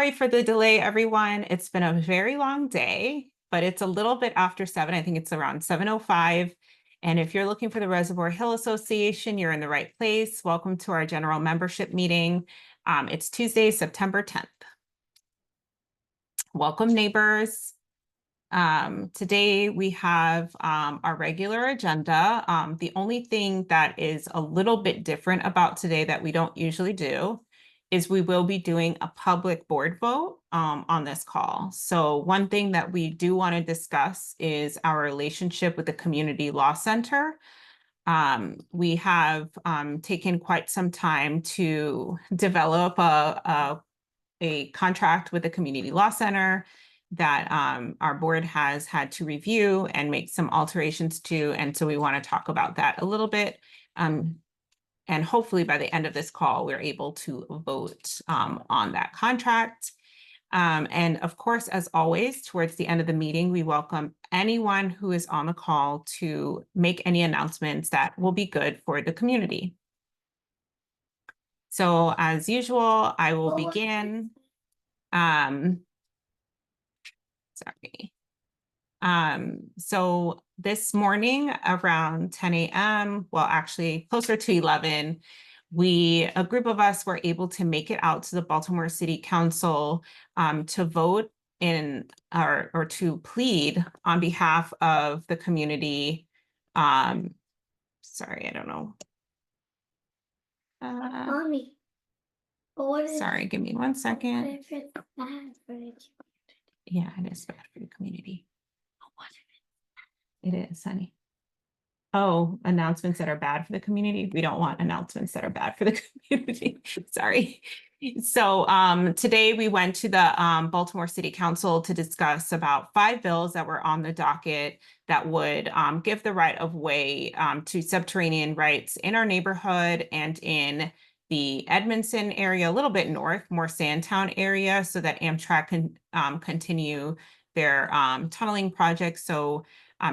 sorry for the delay, everyone. It's been a very long day, but it's a little bit after 7. I think it's around 7:05. And if you're looking for the Reservoir Hill Association, you're in the right place. Welcome to our general membership meeting. It's Tuesday, September 10th. Welcome, neighbors. Today we have our regular agenda. The only thing that is a little bit different about today that we don't usually do is we will be doing a public board vote on this call. So one thing that we do want to discuss is our relationship with the Community Law Center. We have taken quite some time to develop a contract with the Community Law Center that our board has had to review and make some alterations to. And so we want to talk about that a little bit. And hopefully by the end of this call, we're able to vote on that contract. And of course, as always, towards the end of the meeting, we welcome anyone who is on the call to make any announcements that will be good for the community. So as usual, I will begin. So this morning around 10 a.m., well, actually closer to 11, a group of us were able to make it out to the Baltimore City Council to vote in or to plead on behalf of the community. Sorry, I don't know. Mommy. Sorry, give me 1 second. Yeah, it is bad for the community. It is, honey. Oh, announcements that are bad for the community. We don't want announcements that are bad for the community. Sorry. So today we went to the Baltimore City Council to discuss about 5 bills that were on the docket that would give the right of way to subterranean rights in our neighborhood and in the Edmondson area, a little bit north, more Sandtown area, so that Amtrak can continue their tunneling project. So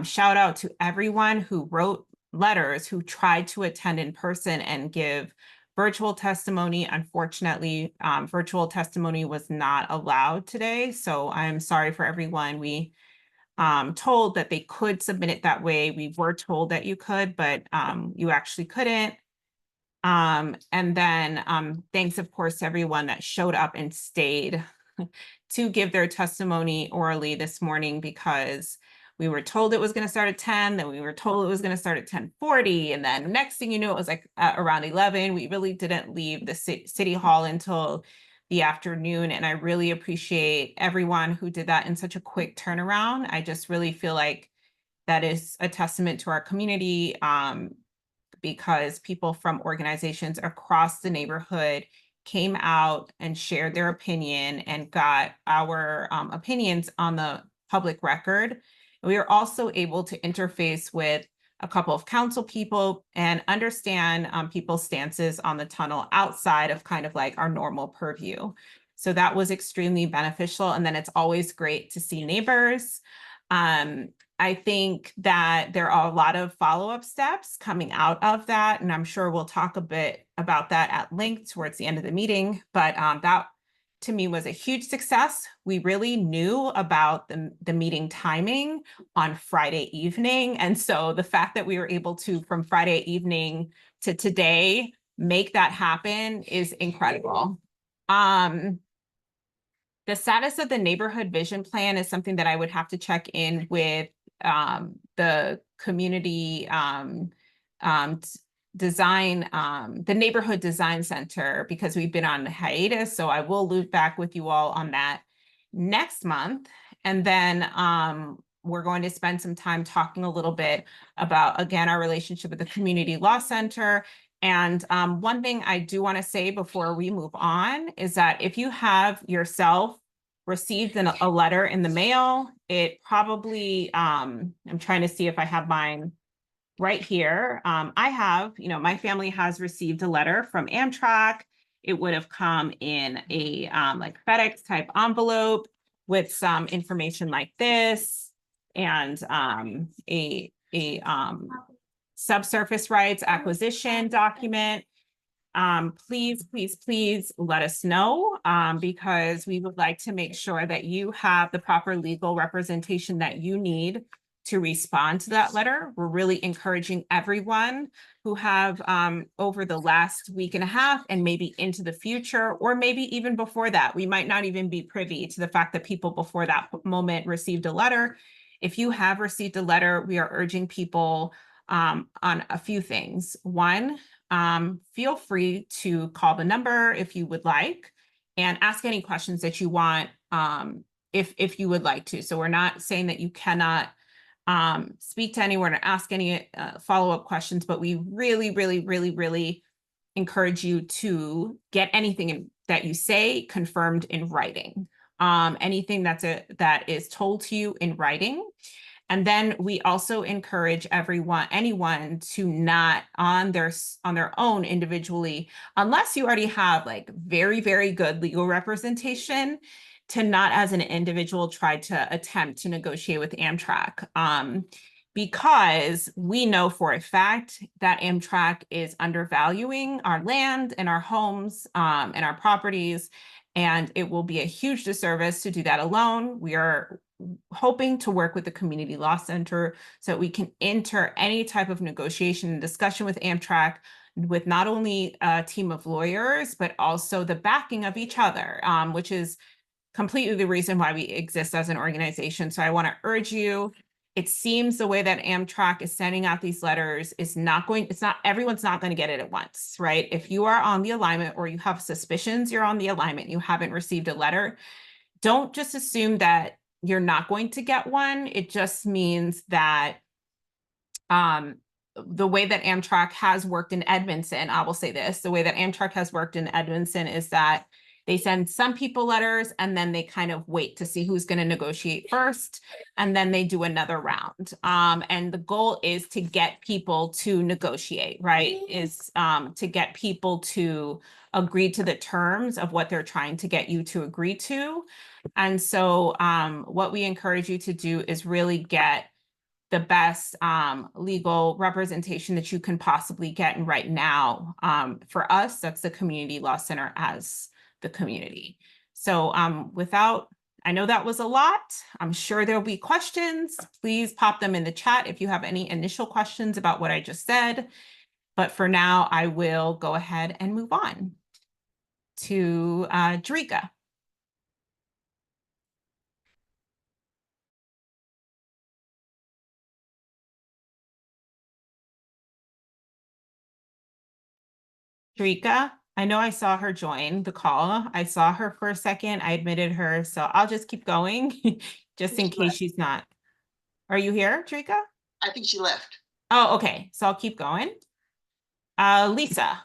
shout out to everyone who wrote letters, who tried to attend in person and give virtual testimony. Unfortunately, virtual testimony was not allowed today. So I'm sorry for everyone. We told that they could submit it that way. We were told that you could, but you actually couldn't. And then thanks, of course, to everyone that showed up and stayed to give their testimony orally this morning, because we were told it was going to start at 10, then we were told it was going to start at 10:40, and then next thing you know, it was like around 11. We really didn't leave the city hall until the afternoon, and I really appreciate everyone who did that in such a quick turnaround. I just really feel like that is a testament to our community, because people from organizations across the neighborhood came out and shared their opinion and got our opinions on the public record. We were also able to interface with a couple of council people and understand people's stances on the tunnel outside of kind of like our normal purview. So that was extremely beneficial. And then it's always great to see neighbors. I think that there are a lot of follow-up steps coming out of that, and I'm sure we'll talk a bit about that at length towards the end of the meeting, but that to me was a huge success. We really knew about the meeting timing on Friday evening, and so the fact that we were able to, from Friday evening to today, make that happen is incredible. The status of the neighborhood vision plan is something that I would have to check in with the community design, the neighborhood design center, because we've been on hiatus. So I will loop back with you all on that next month. And then we're going to spend some time talking a little bit about, again, our relationship with the Community Law Center. And one thing I do want to say before we move on is that if you have yourself received a letter in the mail, it probably, I'm trying to see if I have mine right here. I have, my family has received a letter from Amtrak. It would have come in a like FedEx type envelope with some information like this, and a subsurface rights acquisition document. please, please, please let us know, because we would like to make sure that you have the proper legal representation that you need to respond to that letter. We're really encouraging everyone who have over the last week and a half and maybe into the future, or maybe even before that, we might not even be privy to the fact that people before that moment received a letter. If you have received a letter, we are urging people on a few things. One, feel free to call the number if you would like and ask any questions that you want, if you would like to. So we're not saying that you cannot speak to anyone or ask any follow-up questions, but we really, really, really, really encourage you to get anything that you say confirmed in writing. Anything that is told to you in writing. And then we also encourage anyone to not on their own individually, unless you already have like very, very good legal representation, to not as an individual try to attempt to negotiate with Amtrak. Because we know for a fact that Amtrak is undervaluing our land and our homes and our properties, and it will be a huge disservice to do that alone. We are hoping to work with the Community Law Center so that we can enter any type of negotiation and discussion with Amtrak with not only a team of lawyers, but also the backing of each other, which is completely the reason why we exist as an organization. So I want to urge you, it seems the way that Amtrak is sending out these letters is everyone's not going to get it at once, right? If you are on the alignment or you have suspicions you're on the alignment, you haven't received a letter, don't just assume that you're not going to get one. It just means that the way that Amtrak has worked in Edmondson, I will say this, the way that Amtrak has worked in Edmondson is that they send some people letters and then they kind of wait to see who's going to negotiate first. And then they do another round. And the goal is to get people to negotiate, right? Is to get people to agree to the terms of what they're trying to get you to agree to. And so what we encourage you to do is really get the best legal representation that you can possibly get. And right now, for us, that's the Community Law Center as the community. So I know that was a lot. I'm sure there'll be questions. Please pop them in the chat if you have any initial questions about what I just said. But for now, I will go ahead and move on to Drika. Drika, I know I saw her join the call. I saw her for a second. I admitted her, so I'll just keep going just in case she's not. Are you here, Drika? I think she left. Oh, okay. So I'll keep going. Lisa.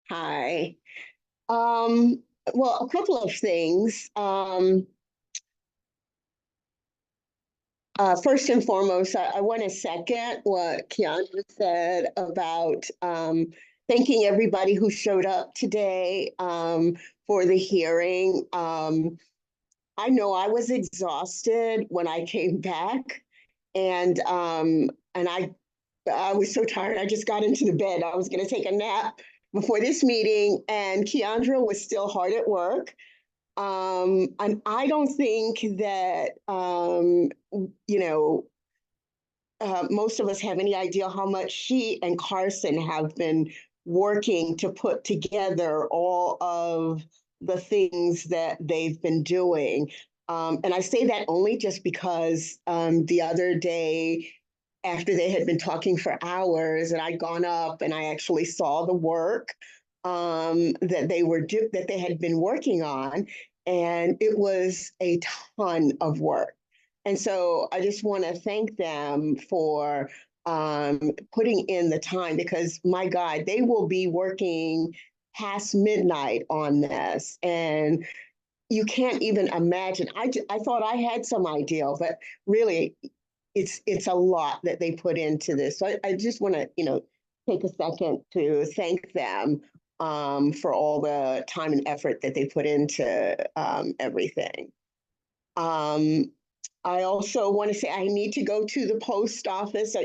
Hi. Well, a couple of things. First and foremost, I want to second what Keandra said about thanking everybody who showed up today for the hearing. I know I was exhausted when I came back, and I was so tired. I just got into the bed. I was going to take a nap before this meeting, and Keandra was still hard at work. And I don't think that, most of us have any idea how much she and Carson have been working to put together all of the things that they've been doing. And I say that only just because the other day, after they had been talking for hours, and I'd gone up and I actually saw the work that they had been working on, and it was a ton of work. And so I just want to thank them for putting in the time, because my God, they will be working past midnight on this. And you can't even imagine. I thought I had some idea, but really it's a lot that they put into this. So I just want to, take a second to thank them for all the time and effort that they put into everything. I also want to say I need to go to the post office.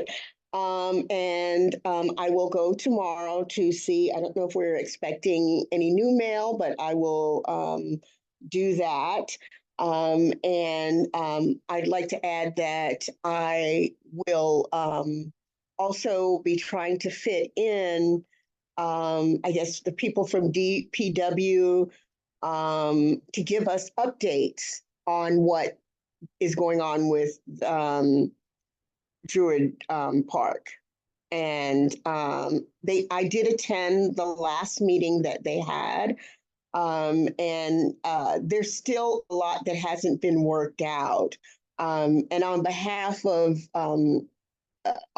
I will go tomorrow to see. I don't know if we're expecting any new mail, but I will do that. I'd like to add that I will also be trying to fit in, I guess, the people from DPW to give us updates on what is going on with Druid Park. I did attend the last meeting that they had. There's still a lot that hasn't been worked out. And on behalf of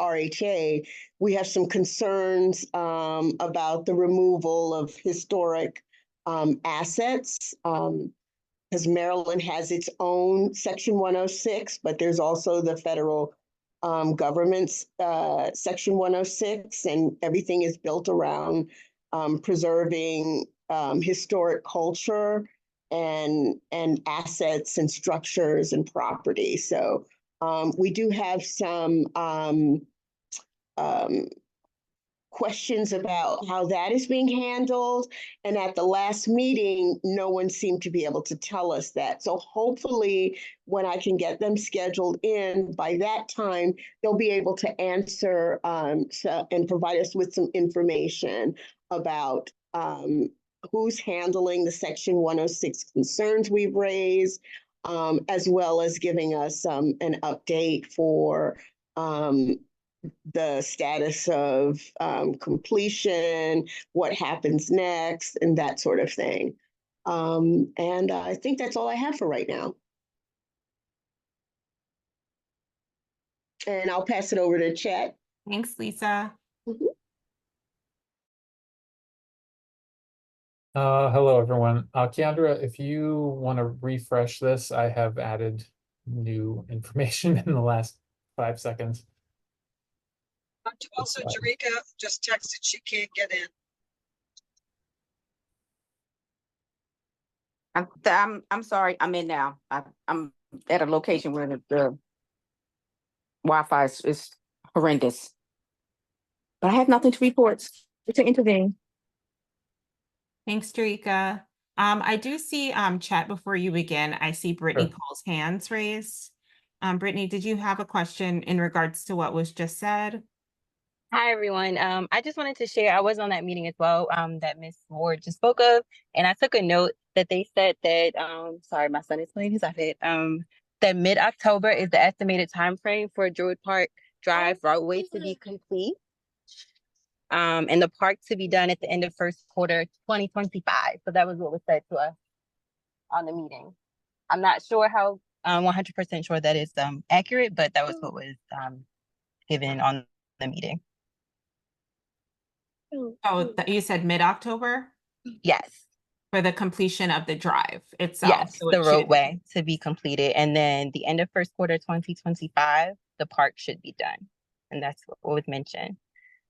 RHA, we have some concerns about the removal of historic assets. Because Maryland has its own Section 106, but there's also the federal government's Section 106, and everything is built around preserving historic culture and assets and structures and property. So we do have some questions about how that is being handled. And at the last meeting, no one seemed to be able to tell us that. So hopefully when I can get them scheduled in, by that time, they'll be able to answer and provide us with some information about who's handling the Section 106 concerns we've raised, as well as giving us an update for the status of completion, what happens next, and that sort of thing. I think that's all I have for right now. And I'll pass it over to Chet. Thanks, Lisa. Hello, everyone. Keandra, if you want to refresh this, I have added new information in the last 5 seconds. Also, Jerika just texted she can't get in. I'm sorry, I'm in now. I'm at a location where the Wi-Fi is horrendous. But I have nothing to report to intervene. Thanks, Jerika. I do see chat before you begin. I see Brittany Cole's hands raised. Brittany, did you have a question in regards to what was just said? Hi, everyone. I just wanted to share, I was on that meeting as well, that Ms. Ward just spoke of, and I took a note that they said that, sorry, my son is playing his iPad, that mid-October is the estimated time frame for Druid Park Drive roadway to be complete, and the park to be done at the end of first quarter 2025. So that was what was said to us on the meeting. I'm not sure how 100% sure that is accurate, but that was what was given on the meeting. Oh, you said mid-October Yes. for the completion of the drive itself. Yes, So the roadway to be completed. And then the end of first quarter 2025, the park should be done. And that's what was mentioned.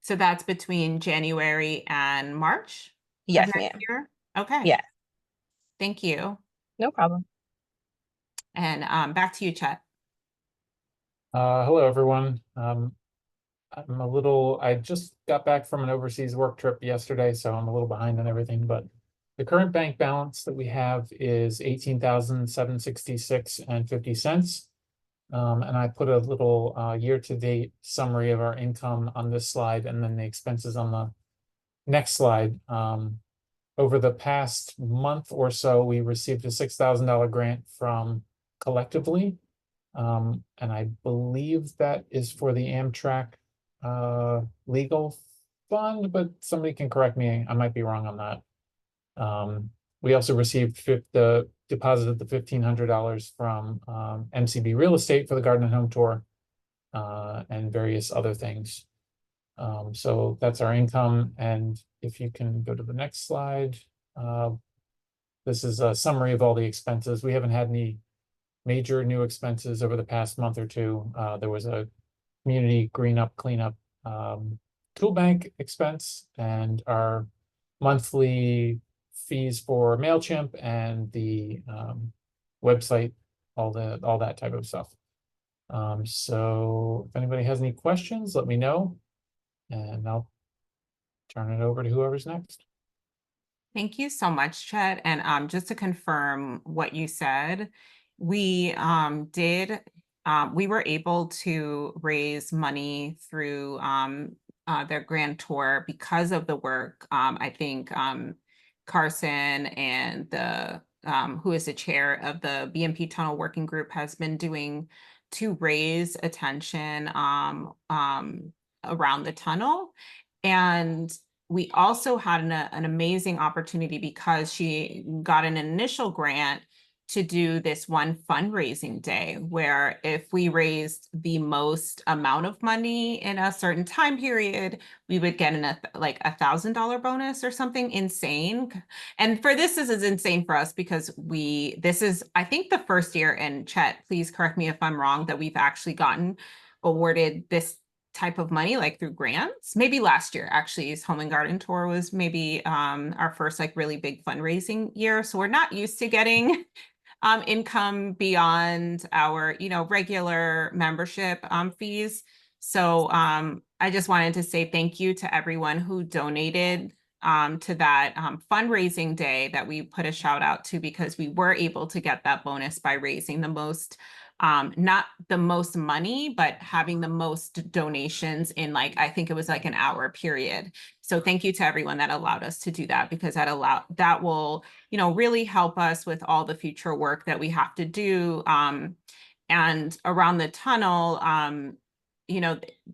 So that's between January and March? Yes, ma'am. Okay. Yeah. Thank you. No problem. And back to you, Chet. Hello, everyone. I just got back from an overseas work trip yesterday, so I'm a little behind on everything, but the current bank balance that we have is $18,766.50. And I put a little year-to-date summary of our income on this slide and then the expenses on the next slide. Over the past month or so, we received a $6,000 grant from Collectively. And I believe that is for the Amtrak legal fund, but somebody can correct me. I might be wrong on that. We also received the deposit of the $1,500 from MCB Real Estate for the Garden and Home Tour and various other things. So that's our income. And if you can go to the next slide, this is a summary of all the expenses. We haven't had any major new expenses over the past month or two. There was a community green up cleanup tool bank expense and our monthly fees for MailChimp and the website, all that type of stuff. So if anybody has any questions, let me know, and I'll turn it over to whoever's next. Thank you so much, Chet. And just to confirm what you said, we we were able to raise money through their grantor because of the work. I think Carson and the who is the chair of the BMP Tunnel Working Group has been doing to raise attention around the tunnel. And we also had an amazing opportunity because she got an initial grant to do this one fundraising day where if we raised the most amount of money in a certain time period, we would get like $1,000 bonus or something insane. And for this is insane for us because this is, I think, the first year, and Chet, please correct me if I'm wrong, that we've actually gotten awarded this type of money, like through grants. Maybe last year, actually, his Home and Garden Tour was maybe our first like really big fundraising year. So we're not used to getting income beyond our, regular membership fees. So I just wanted to say thank you to everyone who donated to that fundraising day that we put a shout out to, because we were able to get that bonus by raising the most, not the most money, but having the most donations in I think it was like an hour period. So thank you to everyone that allowed us to do that, because that will, really help us with all the future work that we have to do. And around the tunnel,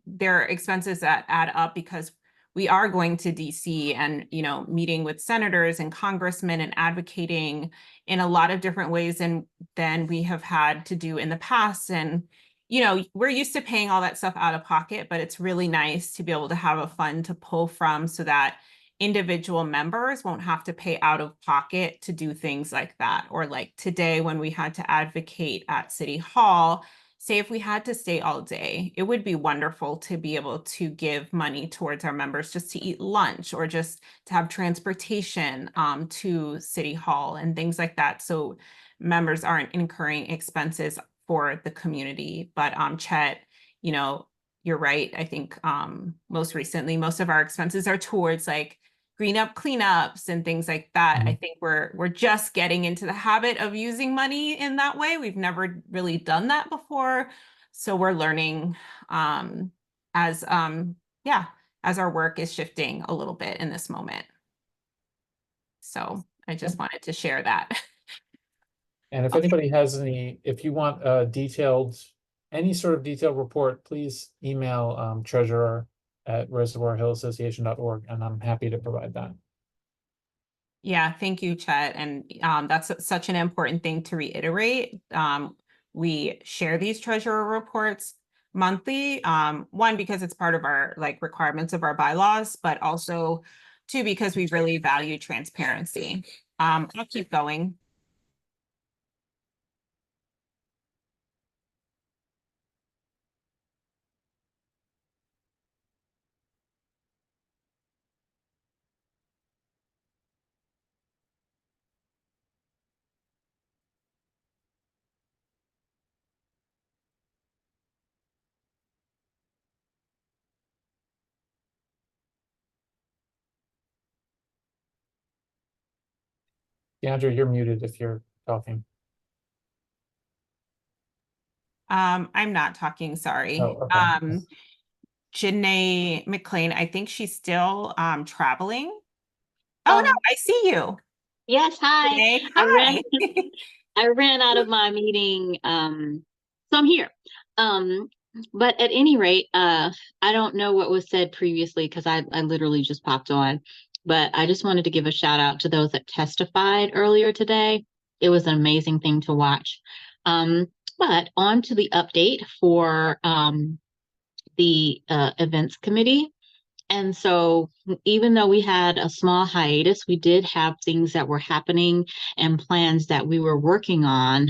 there are expenses that add up because we are going to DC and, meeting with senators and congressmen and advocating in a lot of different ways than we have had to do in the past. And, we're used to paying all that stuff out of pocket, but it's really nice to be able to have a fund to pull from so that individual members won't have to pay out of pocket to do things like that. Or like today when we had to advocate at City Hall, say if we had to stay all day, it would be wonderful to be able to give money towards our members just to eat lunch or just to have transportation to City Hall and things like that. So members aren't incurring expenses for the community. But Chet, you're right. I think most recently, most of our expenses are towards like green up cleanups and things like that. I think we're just getting into the habit of using money in that way. We've never really done that before. So we're learning as our work is shifting a little bit in this moment. So I just wanted to share that. And if anybody has if you want a any sort of detailed report, please email treasurer@reservoirhillassociation.org, and I'm happy to provide that. Yeah, thank you, Chet. And that's such an important thing to reiterate. We share these treasurer reports monthly, one, because it's part of our requirements of our bylaws, but also two, because we really value transparency. I'll keep going. Deandra, you're muted if you're talking. I'm not talking, sorry. Oh, okay. Janae McLean, I think she's still traveling. Oh no, I see you. Yes, hi. Janae, hi. I ran out of my meeting, so I'm here. But at any rate, I don't know what was said previously because I literally just popped on. But I just wanted to give a shout out to those that testified earlier today. It was an amazing thing to watch. But on to the update for the events committee. And so even though we had a small hiatus, we did have things that were happening and plans that we were working on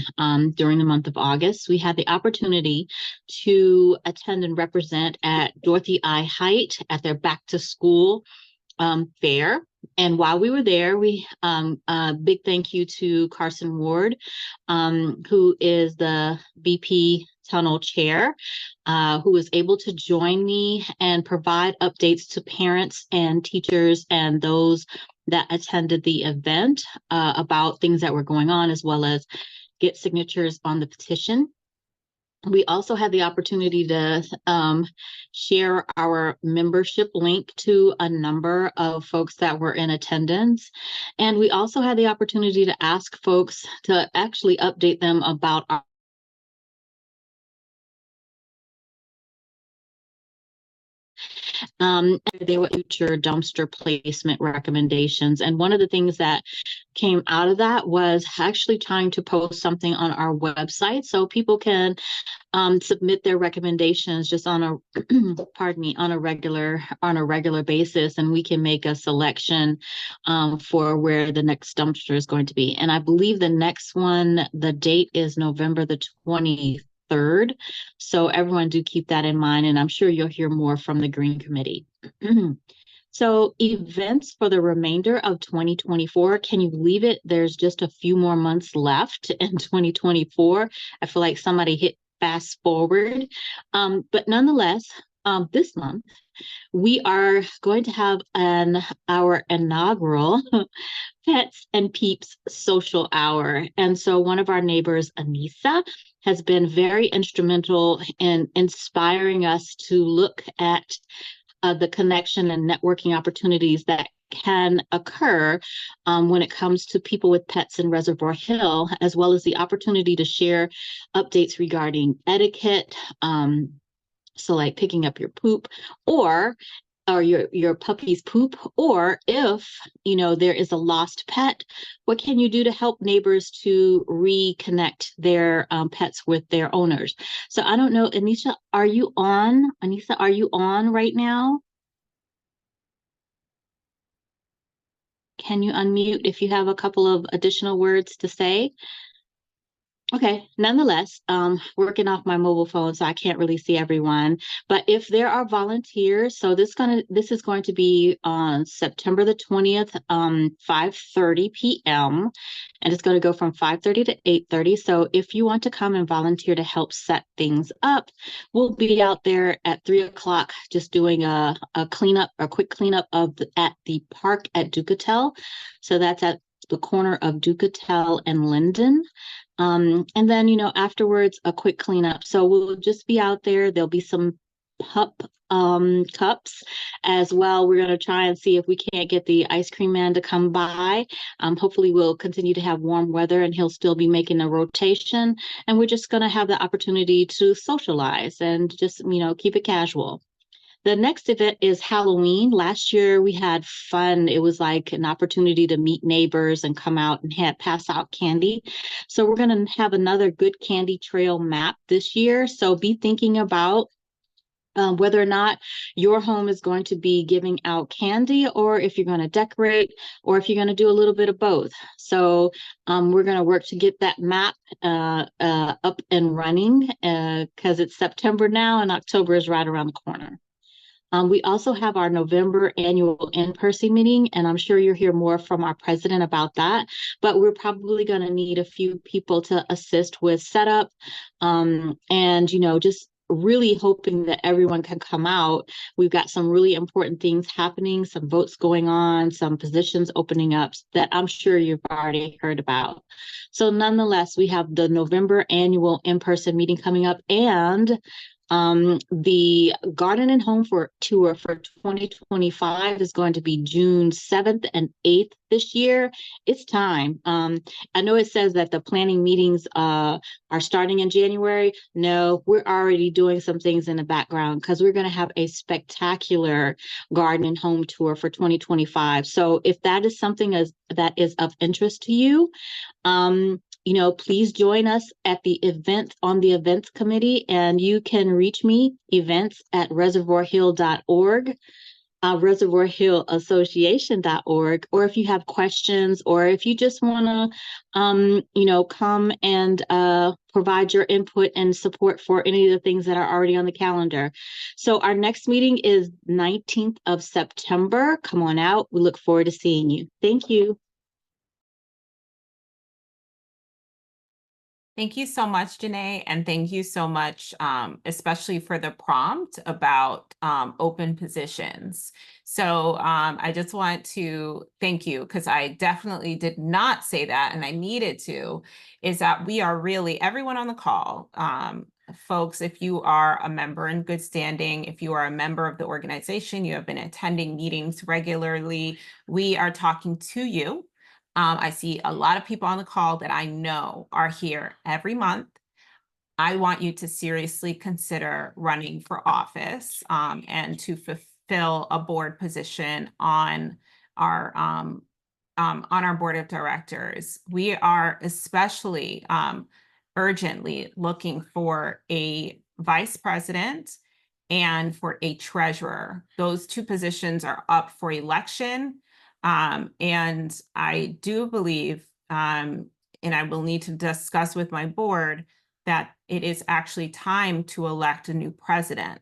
during the month of August. We had the opportunity to attend and represent at Dorothy I. Height at their back to school fair. And while we were there, we big thank you to Carson Ward, who is the BP Tunnel Chair, who was able to join me and provide updates to parents and teachers and those that attended the event about things that were going on, as well as get signatures on the petition. We also had the opportunity to share our membership link to a number of folks that were in attendance. And we also had the opportunity to ask folks to actually update them about our they were future dumpster placement recommendations. And one of the things that came out of that was actually trying to post something on our website so people can submit their recommendations just on a pardon me, on a regular basis, and we can make a selection for where the next dumpster is going to be. And I believe the next one, the date is November the 23rd. So everyone do keep that in mind, and I'm sure you'll hear more from the Green Committee. So events for the remainder of 2024, can you believe it? There's just a few more months left in 2024. I feel like somebody hit fast forward. But nonetheless, this month, we are going to have our inaugural Pets and Peeps social hour. And so one of our neighbors, Anissa, has been very instrumental in inspiring us to look at the connection and networking opportunities that can occur when it comes to people with pets in Reservoir Hill, as well as the opportunity to share updates regarding etiquette. So like picking up your poop or your puppy's poop, or if there is a lost pet, what can you do to help neighbors to reconnect their pets with their owners? So I don't know, Anissa, are you on right now? Can you unmute if you have a couple of additional words to say? Okay, nonetheless, working off my mobile phone, so I can't really see everyone. But if there are volunteers, so this is going to be on September the 20th, 5:30 p.m. And it's going to go from 5:30 to 8:30. So if you want to come and volunteer to help set things up, we'll be out there at 3 o'clock just doing a quick cleanup at the park at Ducatel. So that's at the corner of Ducatel and Linden. And then, afterwards, a quick cleanup. So we'll just be out there. There'll be some pup cups as well. We're going to try and see if we can't get the ice cream man to come by. Hopefully we'll continue to have warm weather and he'll still be making a rotation. And we're just going to have the opportunity to socialize and just, keep it casual. The next event is Halloween. Last year we had fun. It was like an opportunity to meet neighbors and come out and pass out candy. So we're going to have another good candy trail map this year. So be thinking about whether or not your home is going to be giving out candy, or if you're going to decorate, or if you're going to do a little bit of both. So we're going to work to get that map up and running because it's September now and October is right around the corner. We also have our November annual in-person meeting, and I'm sure you'll hear more from our president about that, but we're probably going to need a few people to assist with setup and, just really hoping that everyone can come out. We've got some really important things happening, some votes going on, some positions opening up that I'm sure you've already heard about. So nonetheless, we have the November annual in-person meeting coming up, and the Garden and Home Tour for 2025 is going to be June 7th and 8th this year. It's time. I know it says that the planning meetings are starting in January. No, we're already doing some things in the background because we're going to have a spectacular Garden and Home Tour for 2025. So if that is something that is of interest to you, please join us at the event on the events committee, and you can reach me events@reservoirhill.org. Reservoir Hill Association.org, or if you have questions, or if you just want to, come and provide your input and support for any of the things that are already on the calendar. So our next meeting is 19th of September. Come on out. We look forward to seeing you. Thank you. Thank you so much, Janae, and thank you so much, especially for the prompt about open positions. So I just want to thank you, because I definitely did not say that, and I needed to, is that we are really, everyone on the call, folks, if you are a member in good standing, if you are a member of the organization, you have been attending meetings regularly, we are talking to you. I see a lot of people on the call that I know are here every month. I want you to seriously consider running for office and to fulfill a board position on our board of directors. We are especially urgently looking for a vice president and for a treasurer. Those two positions are up for election. And I do believe, and I will need to discuss with my board, that it is actually time to elect a new president.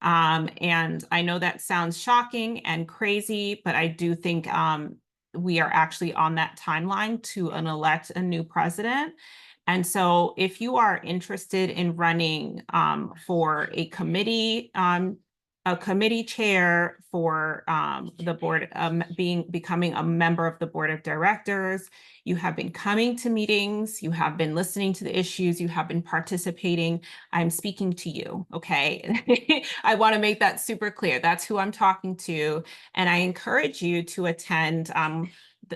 And I know that sounds shocking and crazy, but I do think we are actually on that timeline to elect a new president. And so if you are interested in running for a committee chair, for the board, becoming a member of the board of directors, you have been coming to meetings, you have been listening to the issues, you have been participating, I'm speaking to you, okay? I want to make that super clear. That's who I'm talking to. And I encourage you to attend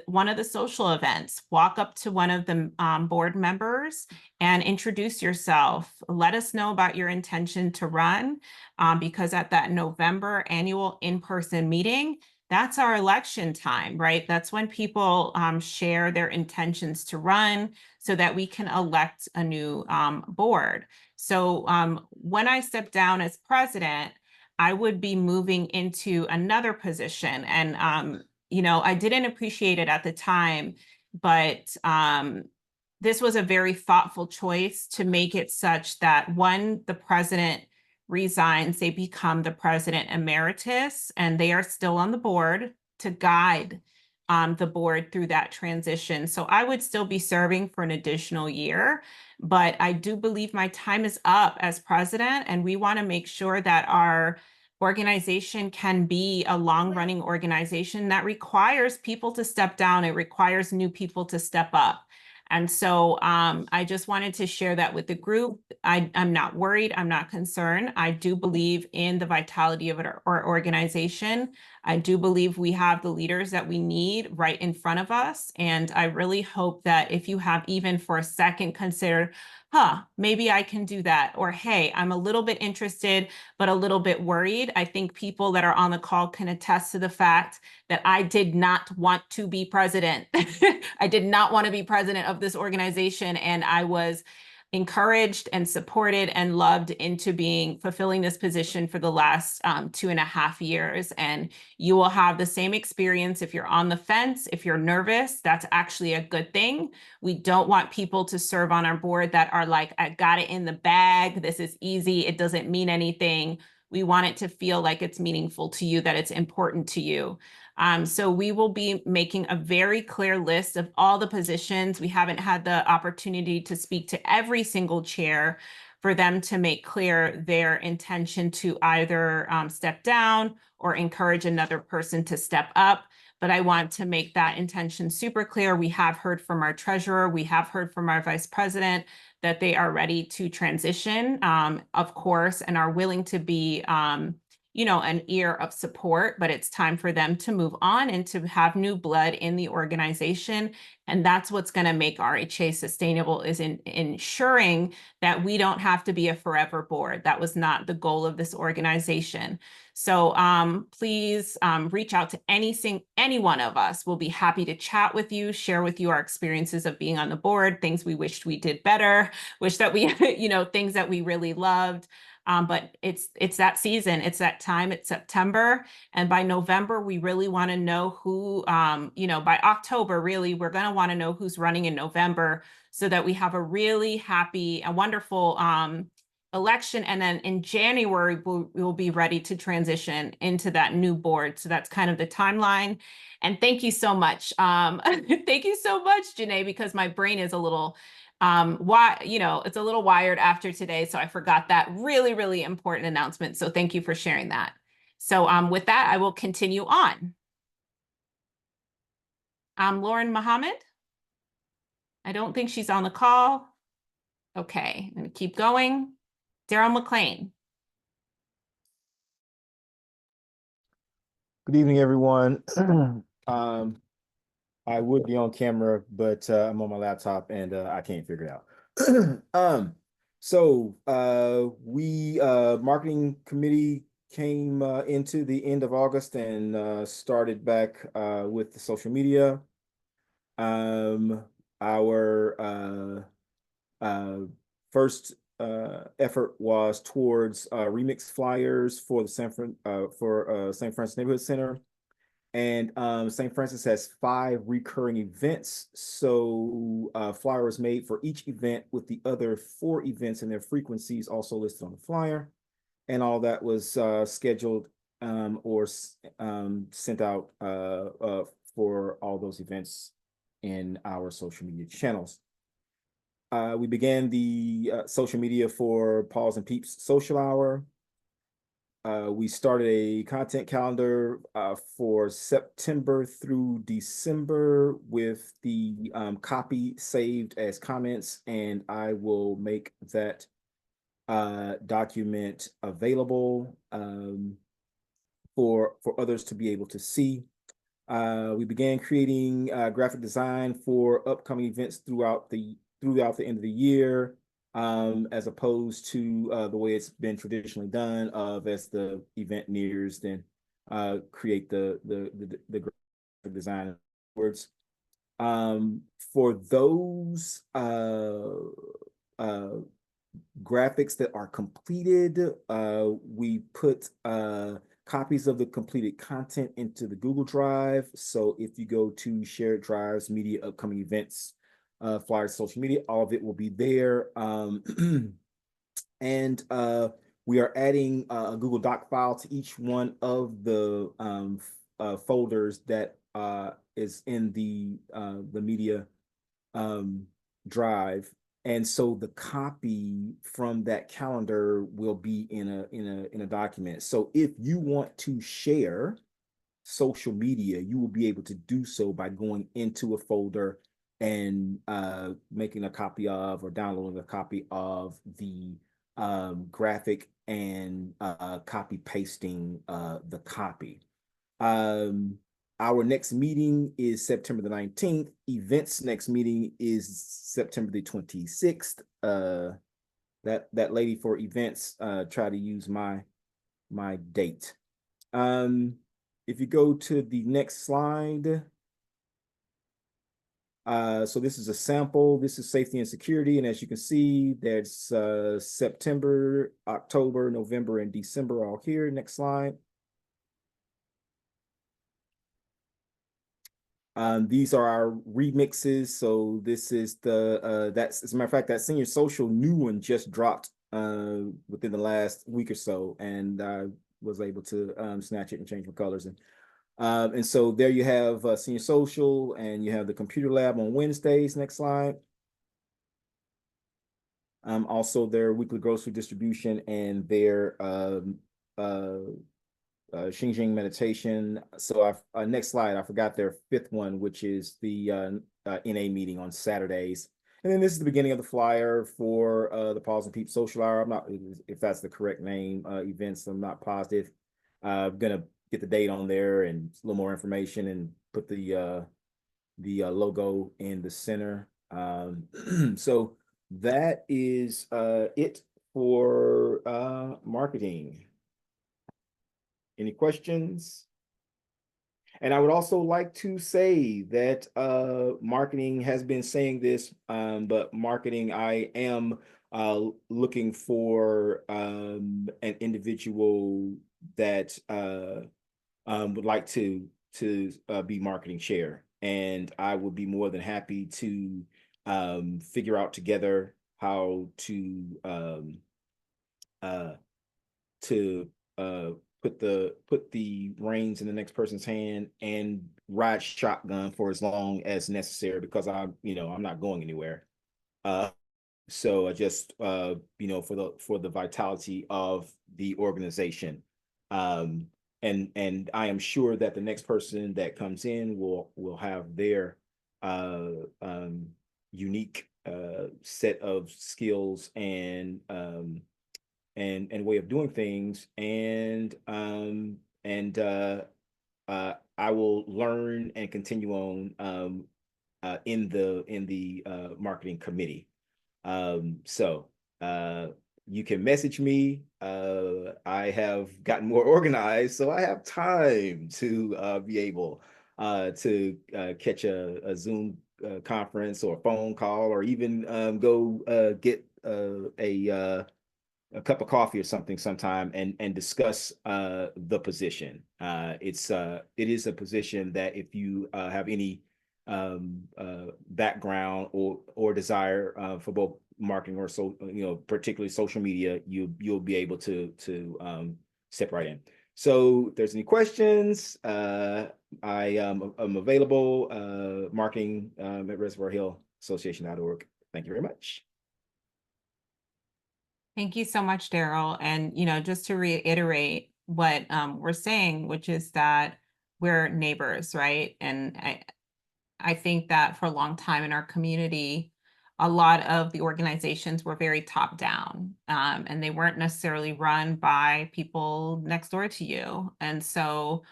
one of the social events. Walk up to one of the board members and introduce yourself. Let us know about your intention to run, because at that November annual in-person meeting, that's our election time, right? That's when people share their intentions to run so that we can elect a new board. So when I step down as president, I would be moving into another position. And I didn't appreciate it at the time, but this was a very thoughtful choice to make it such that when the president resigns, they become the president emeritus, and they are still on the board to guide the board through that transition. So I would still be serving for an additional year, but I do believe my time is up as president, and we want to make sure that our organization can be a long-running organization that requires people to step down. It requires new people to step up. And so I just wanted to share that with the group. I'm not worried. I'm not concerned. I do believe in the vitality of our organization. I do believe we have the leaders that we need right in front of us. And I really hope that if you have even for a second considered, maybe I can do that. Or, hey, I'm a little bit interested, but a little bit worried. I think people that are on the call can attest to the fact that I did not want to be president. I did not want to be president of this organization. And I was encouraged and supported and loved into fulfilling this position for the last 2.5 years. And you will have the same experience if you're on the fence. If you're nervous, that's actually a good thing. We don't want people to serve on our board that are like, I got it in the bag. This is easy. It doesn't mean anything. We want it to feel like it's meaningful to you, that it's important to you. So we will be making a very clear list of all the positions. We haven't had the opportunity to speak to every single chair for them to make clear their intention to either step down or encourage another person to step up. But I want to make that intention super clear. We have heard from our treasurer, we have heard from our vice president that they are ready to transition, of course, and are willing to be an ear of support, but it's time for them to move on and to have new blood in the organization And that's what's going to make RHA sustainable, is in ensuring that we don't have to be a forever board. That was not the goal of this organization. So please reach out to any one of us. We'll be happy to chat with you, share with you our experiences of being on the board, things we wished we did better, wish that we, things that we really loved. But it's that season, it's that time, it's September. And by November, we really want to know who, by October, really, we're going to want to know who's running in November so that we have a really happy and wonderful election. And then in January, we'll be ready to transition into that new board. So that's kind of the timeline. And thank you so much. Thank you so much, Janae, because my brain is a little it's a little wired after today. So I forgot that really, really important announcement. So thank you for sharing that. So with that, I will continue on. Lauren Muhammad. I don't think she's on the call. Okay, I'm gonna keep going. Daryl McLean. Good evening, everyone. I would be on camera, but I'm on my laptop and I can't figure it out. We marketing committee came into the end of August and started back with the social media. Our first effort was towards remix flyers for the St. Francis Neighborhood Center. And St. Francis has 5 recurring events. So flyer was made for each event with the other 4 events and their frequencies also listed on the flyer. And all that was scheduled or sent out for all those events in our social media channels. We began the social media for Paws and Peeps Social Hour. We started a content calendar for September through December with the copy saved as comments, and I will make that document available for others to be able to see. We began creating graphic design for upcoming events throughout the end of the year. As opposed to the way it's been traditionally done of as the event nears, then create the graphic design words. For those graphics that are completed, we put copies of the completed content into the Google Drive. So if you go to shared drives, media, upcoming events, flyers, social media, all of it will be there. And we are adding a Google Doc file to each one of the folders that is in the media drive. And so the copy from that calendar will be in a document. So if you want to share social media, you will be able to do so by going into a folder and making a copy of or downloading a copy of the graphic and copy pasting the copy. Our next meeting is September the 19th. Events next meeting is September the 26th. That lady for events try to use my date. If you go to the next slide. So this is a sample. This is safety and security. And as you can see, there's September, October, November, and December all here. Next slide. These are our remixes. So this is that's, as a matter of fact, that senior social new one just dropped within the last week or so. And I was able to snatch it and change my colors. And so there you have senior social, and you have the computer lab on Wednesdays. Next slide. Also their weekly grocery distribution and their Xinjiang meditation. So next slide, I forgot their 5th one, which is the NA meeting on Saturdays. And then this is the beginning of the flyer for the Paws and Peeps Social Hour. I'm not, if that's the correct name, events, I'm not positive. I'm gonna get the date on there and a little more information and put the the logo in the center. So that is it for marketing. Any questions? And I would also like to say that marketing has been saying this, but marketing, I am looking for an individual that would like to be marketing chair, and I would be more than happy to figure out together how uh, to put the reins in the next person's hand and ride shotgun for as long as necessary, because I'm not going anywhere. So I just for the vitality of the organization. And I am sure that the next person that comes in will have their unique set of skills and way of doing things, and I will learn and continue on in the marketing committee. So you can message me. I have gotten more organized, so I have time to be able to catch a Zoom conference or a phone call, or even go get a cup of coffee or something sometime and discuss the position. It is a position that if you have any background or desire for both marketing or particularly social media, you'll be able to step right in. So if there's any questions, I am available. Marketing at Reservoir Hill Association.org. Thank you very much. Thank you so much, Daryl. And, just to reiterate what we're saying, which is that we're neighbors, right? And I think that for a long time in our community, a lot of the organizations were very top down, and they weren't necessarily run by people next door to you. And so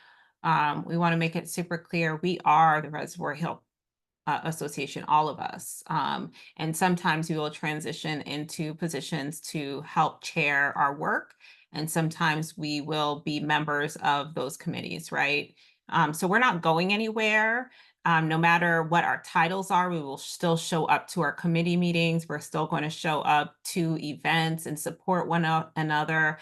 we want to make it super clear, we are the Reservoir Hill Association, all of us. And sometimes we will transition into positions to help chair our work. And sometimes we will be members of those committees, right? So we're not going anywhere. No matter what our titles are, we will still show up to our committee meetings. We're still going to show up to events and support one another.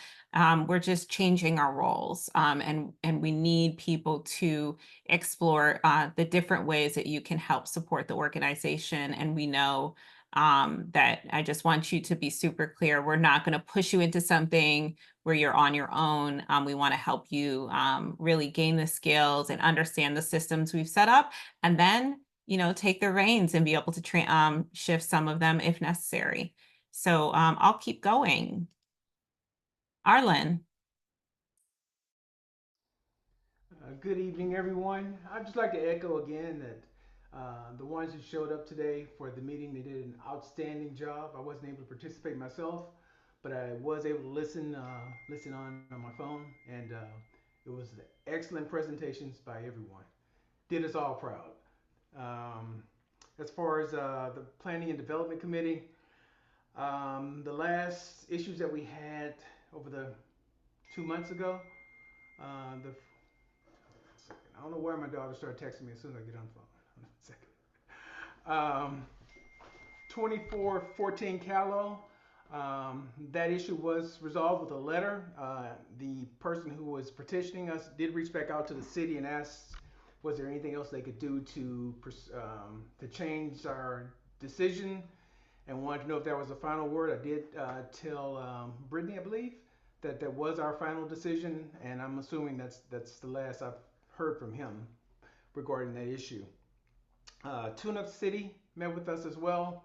We're just changing our roles, and we need people to explore the different ways that you can help support the organization. And we know that I just want you to be super clear. We're not going to push you into something where you're on your own. We want to help you really gain the skills and understand the systems we've set up, and then, take the reins and be able to shift some of them if necessary. So I'll keep going. Arlen. Good evening, everyone. I'd just like to echo again that the ones who showed up today for the meeting, they did an outstanding job. I wasn't able to participate myself, but I was able to listen on my phone, and it was excellent presentations by everyone. Did us all proud. As far as the Planning and Development Committee, the last issues that we had over the 2 months ago, I don't know why my daughter started texting me as soon as I get on the phone. 2414 Callow, that issue was resolved with a letter. The person who was petitioning us did reach back out to the city and asked, was there anything else they could do to change our decision, and wanted to know if that was the final word. I did tell Brittany, I believe, that was our final decision, and I'm assuming that's the last I've heard from him regarding that issue. Tune-Up City met with us as well,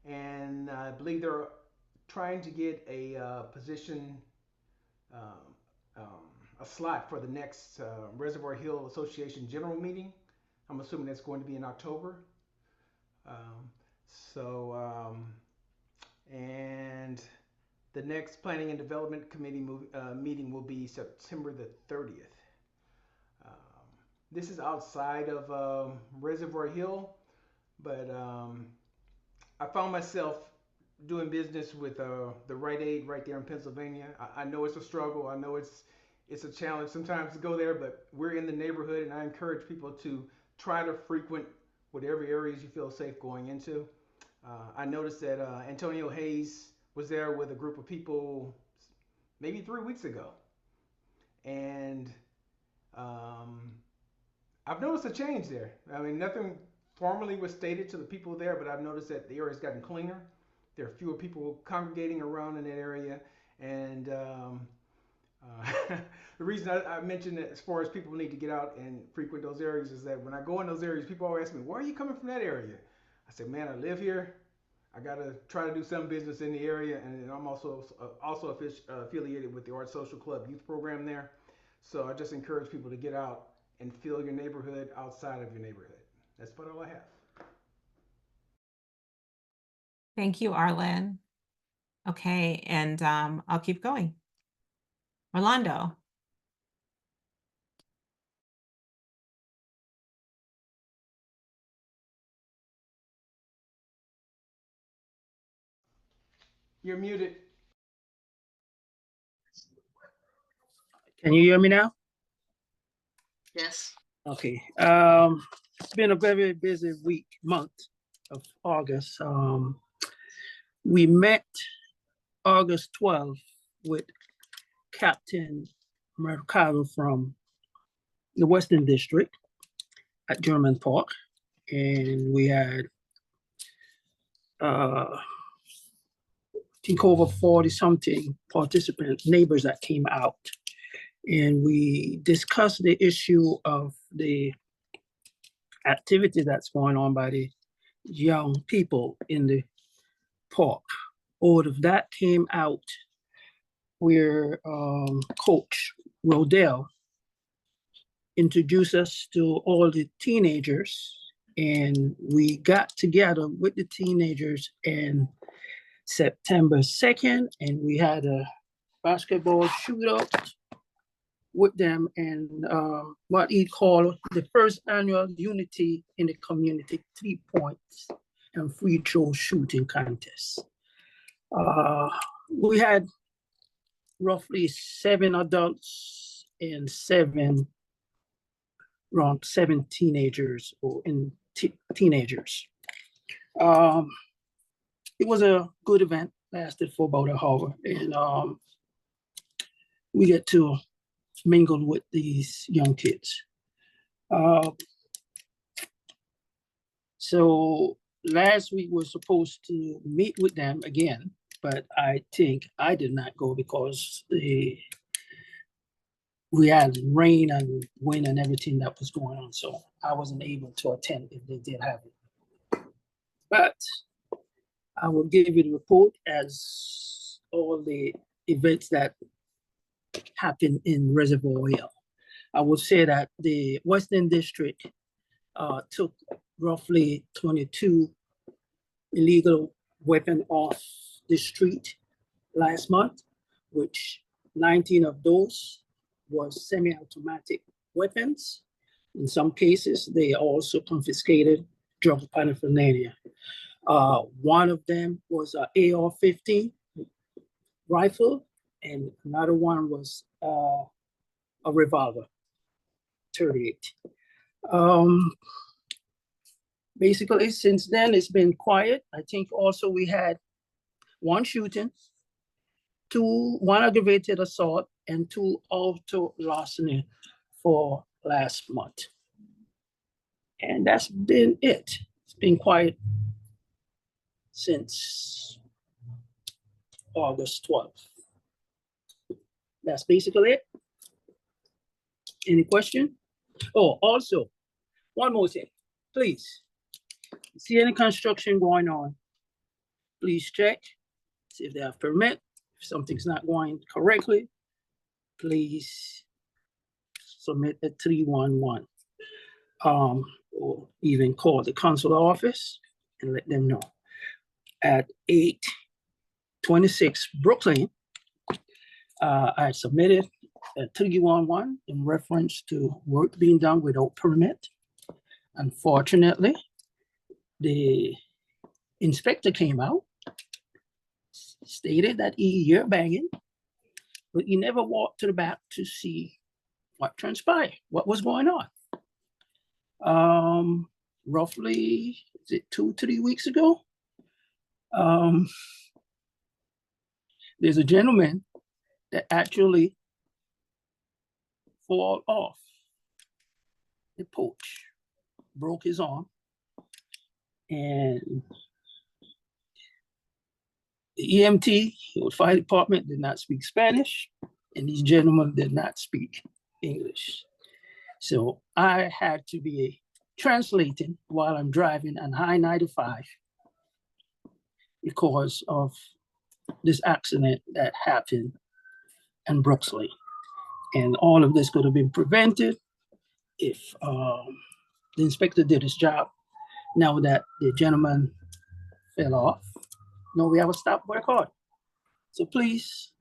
and I believe they're trying to get a position, a slot for the next Reservoir Hill Association general meeting. I'm assuming that's going to be in October. And the next Planning and Development Committee meeting will be September the 30th. This is outside of Reservoir Hill, but I found myself doing business with the Rite Aid right there in Pennsylvania. I know it's a struggle. I know it's a challenge sometimes to go there, but we're in the neighborhood, and I encourage people to try to frequent whatever areas you feel safe going into. I noticed that Antonio Hayes was there with a group of people maybe 3 weeks ago, and um, I've noticed a change there. I mean, nothing formally was stated to the people there, but I've noticed that the area's gotten cleaner. There are fewer people congregating around in that area, and the reason I mentioned that as far as people need to get out and frequent those areas is that when I go in those areas, people always ask me, "Why are you coming from that area?" I said, "Man, I live here. I gotta try to do some business in the area, and I'm also affiliated with the Art Social Club youth program there. So I just encourage people to get out and feel your neighborhood outside of your neighborhood. That's about all I have." Thank you, Arlen. Okay, and I'll keep going. Orlando. You're muted. Can you hear me now? Yes. Okay. It's been a very busy month of August. We met August 12th with Captain Mercado from the Western District at German Park, and we had I think over 40 something participants, neighbors that came out, and we discussed the issue of the activity that's going on by the young people in the park. Out of that came out where Coach Rodell introduced us to all the teenagers, and we got together with the teenagers in September 2nd, and we had a basketball shootout with them, and what he called the first annual Unity in the Community 3-point and free throw shooting contest. We had roughly 7 adults and around 7 teenagers or teenagers. It was a good event, lasted for about an hour, and we get to mingle with these young kids. So last week we're supposed to meet with them again, but I think I did not go because we had rain and wind and everything that was going on, so I wasn't able to attend if they did have it. But I will give you the report as all the events that happened in Reservoir Hill. I would say that the Western District took roughly 22 illegal weapons off the street last month, which 19 of those was semi-automatic weapons. In some cases, they also confiscated drug paraphernalia. One of them was an AR-15 rifle, and another one was a revolver, 38. Basically, since then, it's been quiet. I think also we had 1 shooting, 1 aggravated assault, and 2 auto larceny for last month. And that's been it. It's been quiet since August 12th. That's basically it. Any question? Oh, also, one more thing, please. See any construction going on, please check, see if they have permit. If something's not going correctly, please submit a 311. Or even call the consular office and let them know. At 826 Brooklyn, I submitted a 311 in reference to work being done without permit. Unfortunately, the inspector came out, stated that he hear banging, but he never walked to the back to see what transpired, what was going on. Roughly, is it 2-3 weeks ago? There's a gentleman that actually fall off the porch, broke his arm, and the EMT, the fire department, did not speak Spanish, and these gentlemen did not speak English. So I had to be translating while I'm driving on I-95 because of this accident that happened in Brooksley. And all of this could have been prevented if the inspector did his job. Now that the gentleman fell off, no, we have to stop work hard. So please,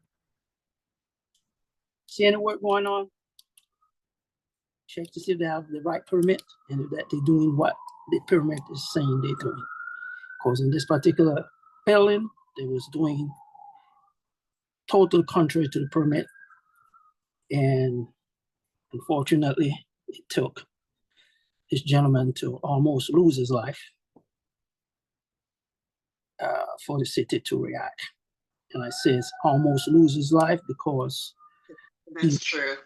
see any work going on, check to see if they have the right permit and that they're doing what the permit is saying they're doing. Because in this particular building, they was doing total contrary to the permit. And unfortunately, it took this gentleman to almost lose his life for the city to react. And I says almost lose his life because That's true.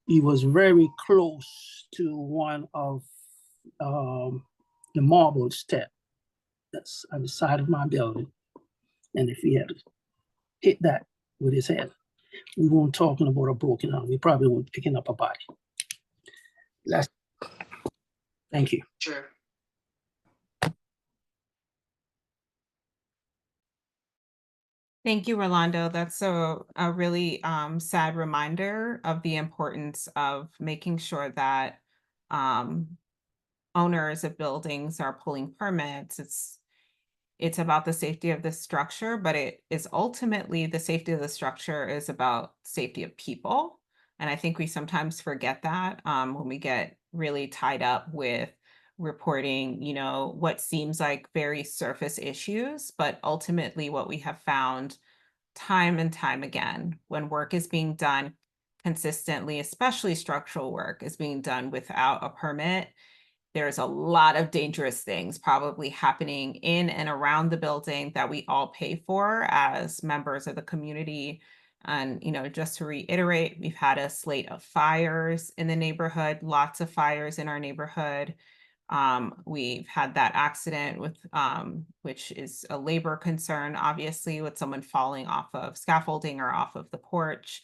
he was very close to one of the marble step that's on the side of my building. And if he had hit that with his head, we weren't talking about a broken arm. We probably weren't picking up a body. Thank you. Sure. Thank you, Rolando. That's a really sad reminder of the importance of making sure that owners of buildings are pulling permits. It's about the safety of the structure, but it is ultimately the safety of the structure is about safety of people. And I think we sometimes forget that when we get really tied up with reporting, what seems like very surface issues, but ultimately what we have found time and time again, when work is being done consistently, especially structural work is being done without a permit, there's a lot of dangerous things probably happening in and around the building that we all pay for as members of the community. And, just to reiterate, we've had a slate of fires in the neighborhood, lots of fires in our neighborhood. We've had that accident with, which is a labor concern, obviously, with someone falling off of scaffolding or off of the porch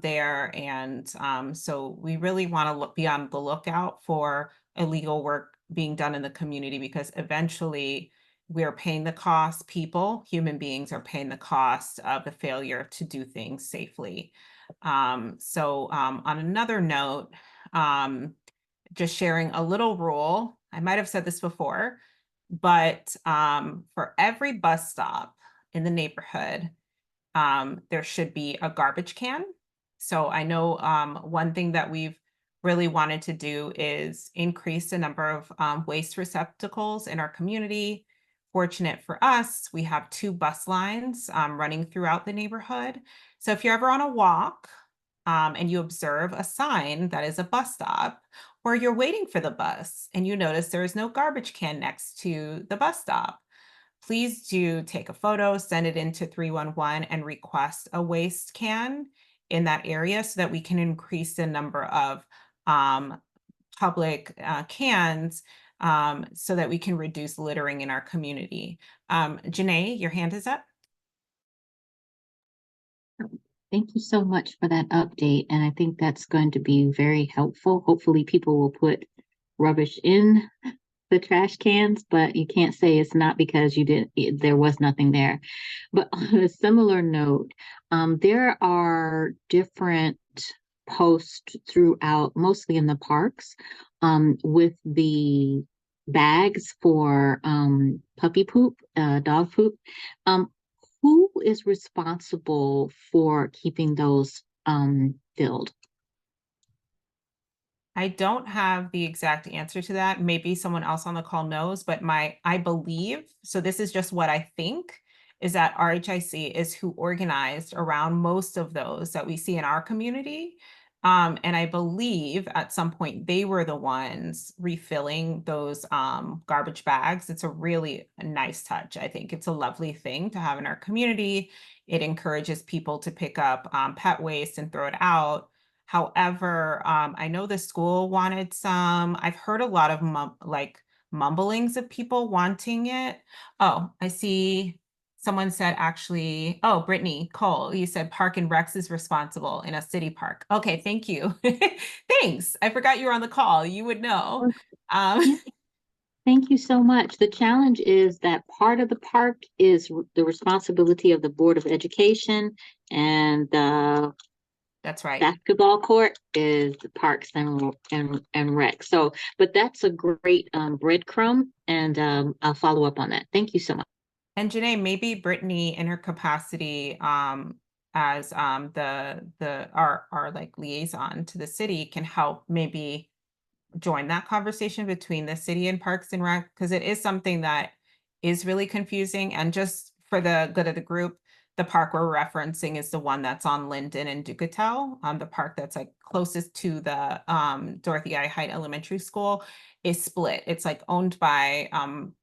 there. And so we really want to be on the lookout for illegal work being done in the community, because eventually we're paying the cost. Human beings are paying the cost of the failure to do things safely. On another note, just sharing a little rule. I might have said this before, but for every bus stop in the neighborhood, there should be a garbage can. So I know one thing that we've really wanted to do is increase the number of waste receptacles in our community. Fortunate for us, we have 2 bus lines running throughout the neighborhood. So if you're ever on a walk and you observe a sign that is a bus stop, or you're waiting for the bus and you notice there is no garbage can next to the bus stop, please do take a photo, send it into 311 and request a waste can in that area so that we can increase the number of public cans so that we can reduce littering in our community. Janae, your hand is up. Thank you so much for that update. And I think that's going to be very helpful. Hopefully people will put rubbish in the trash cans, but you can't say it's not because there was nothing there. But on a similar note, there are different posts throughout, mostly in the parks, with the bags for puppy poop, dog poop. Who is responsible for keeping those filled? I don't have the exact answer to that. Maybe someone else on the call knows, but I believe, so this is just what I think, is that RHIC is who organized around most of those that we see in our community. And I believe at some point they were the ones refilling those garbage bags. It's a really nice touch. I think it's a lovely thing to have in our community. It encourages people to pick up pet waste and throw it out. However, I know the school wanted some. I've heard a lot of mumblings of people wanting it. Oh, I see someone said actually, oh, Brittany Cole, you said Park and Recs is responsible in a city park. Okay, thank you. Thanks. I forgot you were on the call. You would know. Thank you so much. The challenge is that part of the park is the responsibility of the Board of Education, and the That's right. basketball court is the Parks and Rec. So, but that's a great breadcrumb, and I'll follow up on that. Thank you so much. And Janae, maybe Brittany in her capacity as our like liaison to the city can help maybe join that conversation between the city and Parks and Rec, because it is something that is really confusing. And just for the good of the group, the park we're referencing is the one that's on Linden and Ducatel. The park that's like closest to the Dorothy I. Height Elementary School is split. It's like owned by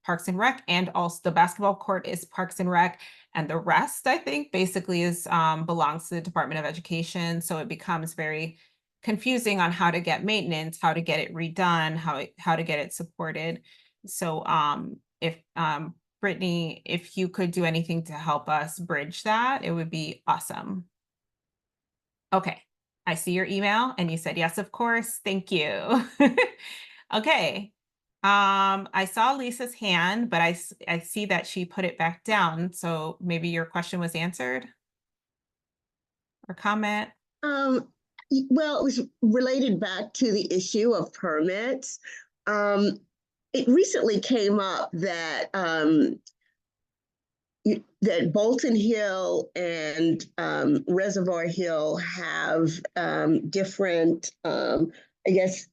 Parks and Rec, and also the basketball court is Parks and Rec, and the rest, I think, basically is belongs to the Department of Education. So it becomes very confusing on how to get maintenance, how to get it redone, how to get it supported. So if Brittany, if you could do anything to help us bridge that, it would be awesome. Okay, I see your email and you said, yes, of course, thank you. Okay, I saw Lisa's hand, but I see that she put it back down. So maybe your question was answered or comment? Well, it was related back to the issue of permits. It recently came up that that Bolton Hill and Reservoir Hill have different, I guess,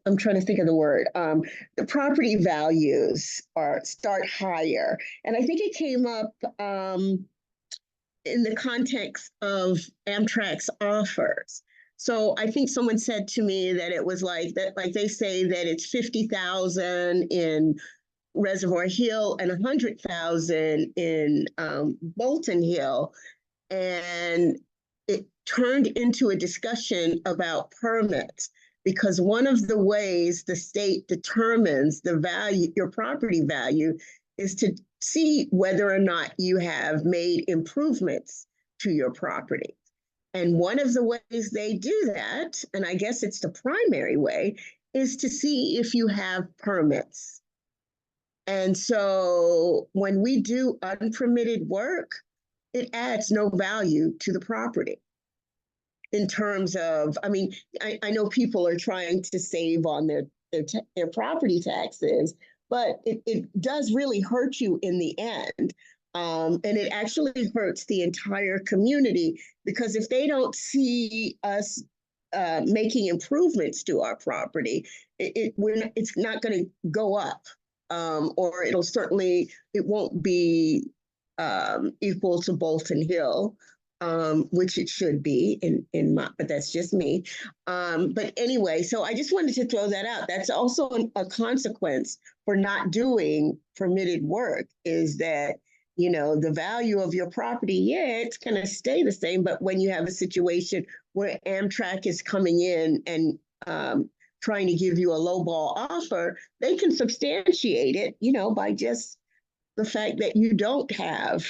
I'm trying to think of the word. The property values start higher, and I think it came up in the context of Amtrak's offers. So I think someone said to me that it was like that, like they say that it's 50,000 in Reservoir Hill and 100,000 in Bolton Hill. And it turned into a discussion about permits, because one of the ways the state determines the value, your property value, is to see whether or not you have made improvements to your property. And one of the ways they do that, and I guess it's the primary way, is to see if you have permits. And so when we do unpermitted work, it adds no value to the property. In terms of, I mean, I know people are trying to save on their property taxes, but it does really hurt you in the end. And it actually hurts the entire community, because if they don't see us making improvements to our property, it's not going to go up, or it won't be equal to Bolton Hill, which it should be but that's just me. But anyway, so I just wanted to throw that out. That's also a consequence for not doing permitted work, is that, you know, the value of your property, yeah, it's going to stay the same. But when you have a situation where Amtrak is coming in and trying to give you a lowball offer, they can substantiate it, you know, by just the fact that you don't have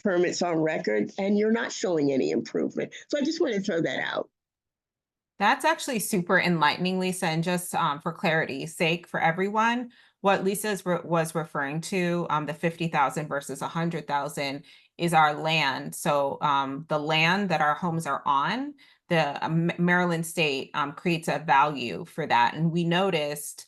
permits on record and you're not showing any improvement. So I just want to throw that out. That's actually super enlightening, Lisa. And just for clarity's sake for everyone, what Lisa was referring to, the 50,000 versus 100,000, is our land. So the land that our homes are on, the Maryland state creates a value for that. And we noticed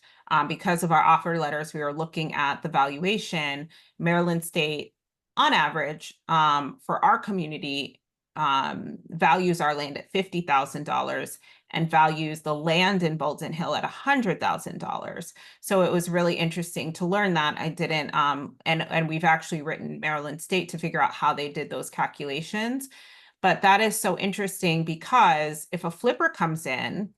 because of our offer letters, we were looking at the valuation. Maryland state, on average, for our community, values our land at $50,000 and values the land in Bolton Hill at $100,000. So it was really interesting to learn that. I didn't, and we've actually written Maryland State to figure out how they did those calculations. But that is so interesting because if a flipper comes in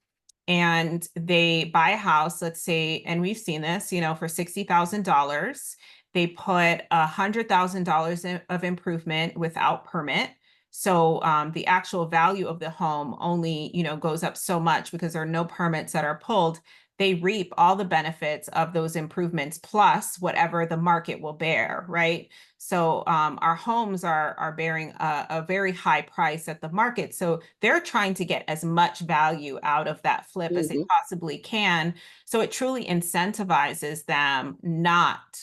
and they buy a house, let's say, and we've seen this, you know, for $60,000, they put $100,000 of improvement without permit. So the actual value of the home only, you know, goes up so much because there are no permits that are pulled. They reap all the benefits of those improvements plus whatever the market will bear, right? So our homes are bearing a very high price at the market. So they're trying to get as much value out of that flip as they possibly can. So it truly incentivizes them not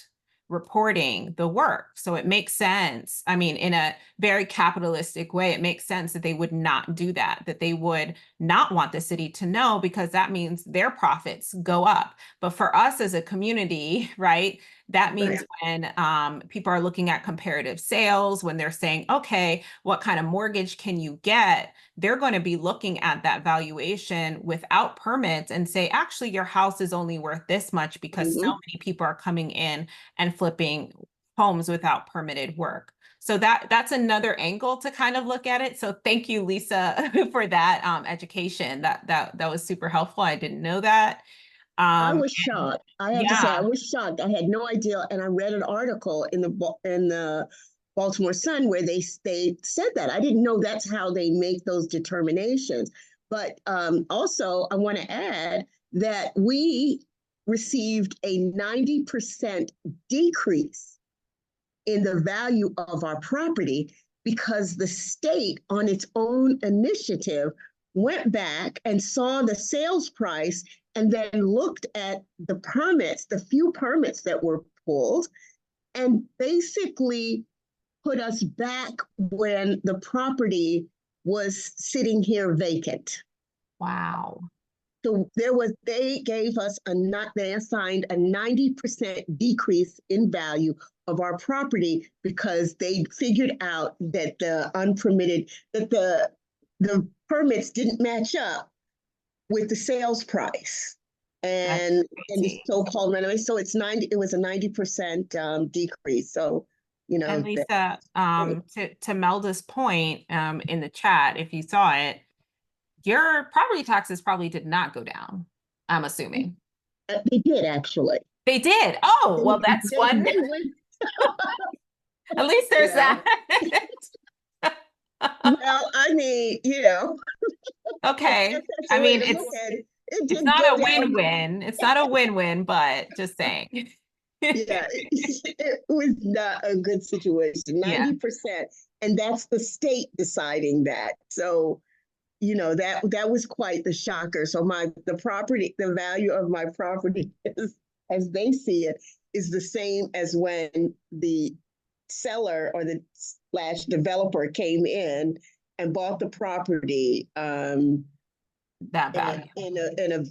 reporting the work. So it makes sense. I mean, in a very capitalistic way, it makes sense that they would not do that, that they would not want the city to know because that means their profits go up. But for us as a community, right, that means when people are looking at comparative sales, when they're saying, okay, what kind of mortgage can you get? They're going to be looking at that valuation without permits and say, actually, your house is only worth this much because so many people are coming in and flipping homes without permitted work. So that's another angle to kind of look at it. So thank you, Lisa, for that education. That was super helpful. I didn't know that. I was shocked. I have to say, I was shocked. I had no idea, and I read an article in the Baltimore Sun where they said that. I didn't know that's how they make those determinations. But also, I want to add that we received a 90% decrease in the value of our property because the state, on its own initiative, went back and saw the sales price and then looked at the permits, the few permits that were pulled, and basically put us back when the property was sitting here vacant. Wow. So they gave us they assigned a 90% decrease in value of our property because they figured out that the permits didn't match up with the sales price and the so-called renovation. So it was a 90% decrease. So, you know. And Lisa, to Melda's point in the chat, if you saw it, your property taxes probably did not go down, I'm assuming. They did, actually. They did. Oh, well, that's one. At least there's that. Well, I mean, you know. Okay. I mean, it's not a win-win. It's not a win-win, but just saying. Yeah, it was not a good situation. 90%, and that's the state deciding that. So, you know, that was quite the shocker. So the value of my property is, as they see it, is the same as when the seller or the developer came in and bought the property that value in a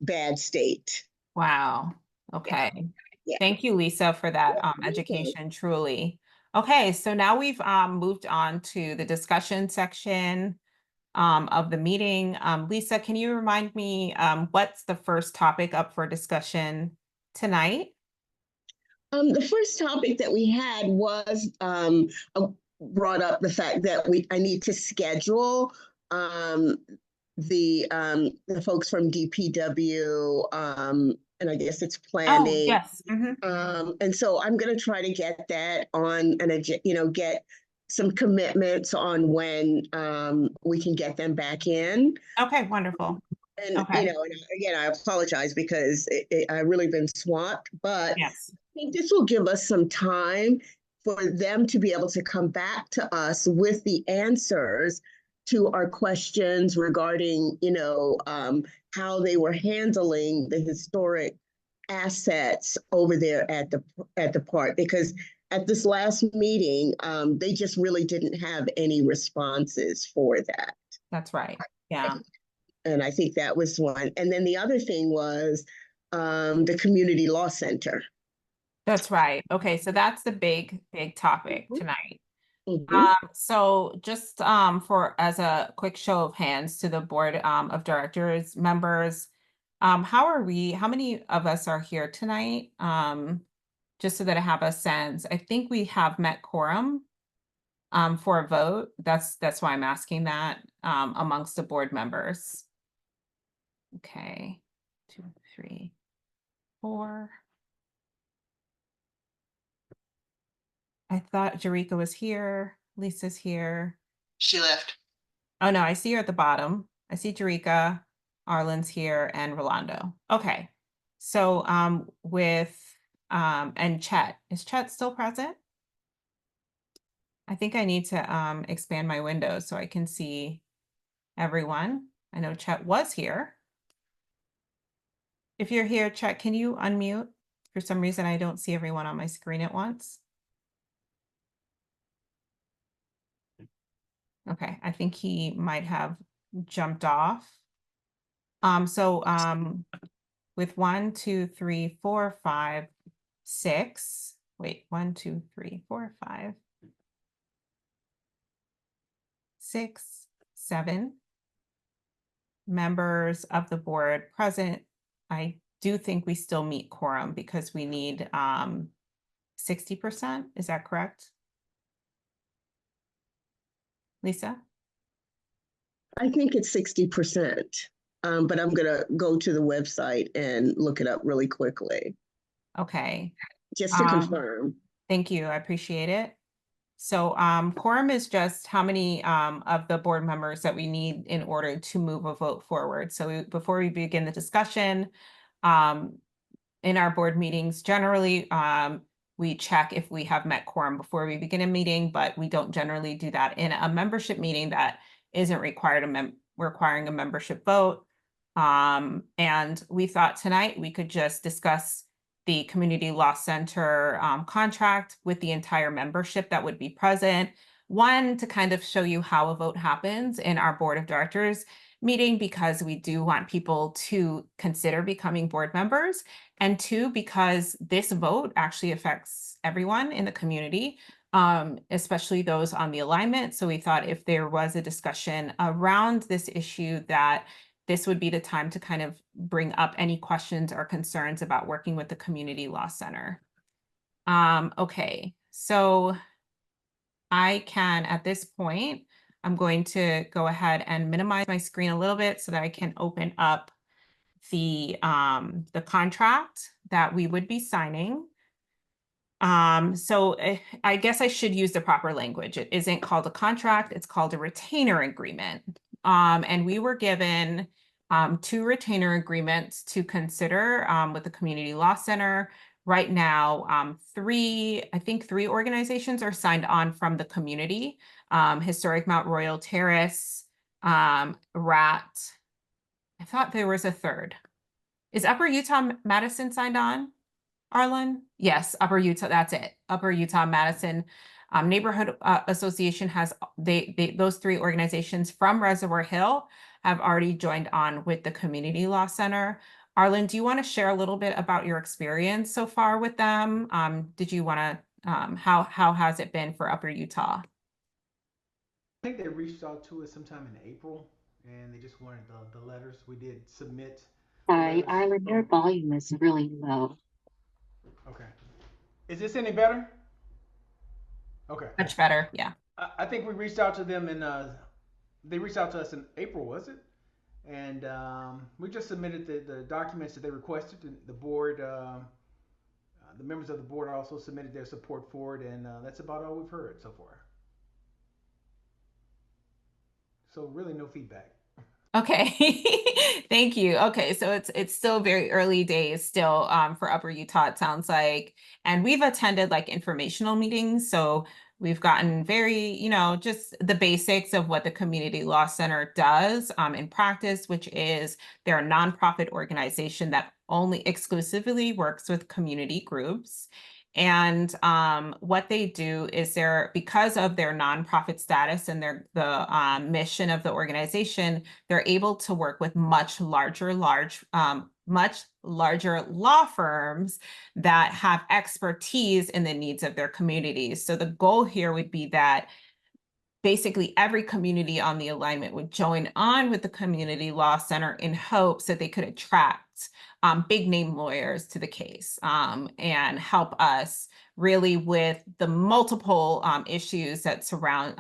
bad state. Wow. Okay. Yeah. Thank you, Lisa, for that education, truly. Okay, so now we've moved on to the discussion section of the meeting. Lisa, can you remind me what's the first topic up for discussion tonight? The first topic that we had was brought up the fact that I need to schedule the folks from DPW and I guess it's planning. Oh, yes. And so I'm going to try to get that on and, you know, get some commitments on when we can get them back in. Okay, wonderful. And, you know, and again, I apologize because I've really been swamped, but yes. I think this will give us some time for them to be able to come back to us with the answers to our questions regarding, you know, how they were handling the historic assets over there at the park. Because at this last meeting, they just really didn't have any responses for that. That's right. Yeah. And I think that was one. And then the other thing was the community law center. That's right. Okay, so that's the big topic tonight. So just for as a quick show of hands to the board of directors members, how many of us are here tonight? Just so that I have a sense. I think we have met quorum for a vote. That's why I'm asking that amongst the board members. Okay, 2, 3, 4. I thought Jerika was here. Lisa's here. She left. Oh no, I see her at the bottom. I see Jerika, Arlen's here, and Rolando. Okay. So with and Chet. Is Chet still present? I think I need to expand my window so I can see everyone. I know Chet was here. If you're here, Chet, can you unmute? For some reason, I don't see everyone on my screen at once. Okay, I think he might have jumped off. With 1, 2, 3, 4, 5, 6. Wait, 1, 2, 3, 4, 5, 6, 7 members of the board present. I do think we still meet quorum because we need 60%. Is that correct? Lisa? I think it's 60%, but I'm gonna go to the website and look it up really quickly, Okay. just to confirm. Thank you. I appreciate it. So quorum is just how many of the board members that we need in order to move a vote forward. So before we begin the discussion, in our board meetings, generally, we check if we have met quorum before we begin a meeting, but we don't generally do that in a membership meeting that isn't requiring a membership vote. And we thought tonight we could just discuss the Community Law Center contract with the entire membership that would be present. One, to kind of show you how a vote happens in our board of directors meeting, because we do want people to consider becoming board members. And 2, because this vote actually affects everyone in the community, especially those on the alignment. So we thought if there was a discussion around this issue, that this would be the time to kind of bring up any questions or concerns about working with the Community Law Center. Okay, so I can, at this point, I'm going to go ahead and minimize my screen a little bit so that I can open up the contract that we would be signing. So I guess I should use the proper language. It isn't called a contract, it's called a retainer agreement. And we were given 2 retainer agreements to consider with the Community Law Center. Right now, I think 3 organizations are signed on from the community. Historic Mount Royal Terrace, RAT. I thought there was a 3rd. Is Upper Utah Madison signed on, Arlen? Yes, Upper Utah, that's it. Upper Utah Madison Neighborhood Association has, those 3 organizations from Reservoir Hill have already joined on with the Community Law Center. Arlen, do you want to share a little bit about your experience so far with them? Did you want to, how has it been for Upper Utah? I think they reached out to us sometime in April, and they just wanted the letters. We did submit. Sorry, Arlen, your volume is really low. Okay. Is this any better? Okay. Much better, yeah. I think we reached out to them they reached out to us in April, was it? And we just submitted the documents that they requested. The board, the members of the board also submitted their support for it, and that's about all we've heard so far. So really no feedback. Okay, thank you. Okay, so it's still very early days still for Upper Utah, it sounds like. And we've attended like informational meetings, so we've gotten very, just the basics of what the Community Law Center does in practice, which is they're a nonprofit organization that only exclusively works with community groups. And what they do is because of their nonprofit status and the mission of the organization, they're able to work with much large much larger law firms that have expertise in the needs of their communities. So the goal here would be that basically every community on the alignment would join on with the community law center in hopes that they could attract big name lawyers to the case and help us really with the multiple issues that surround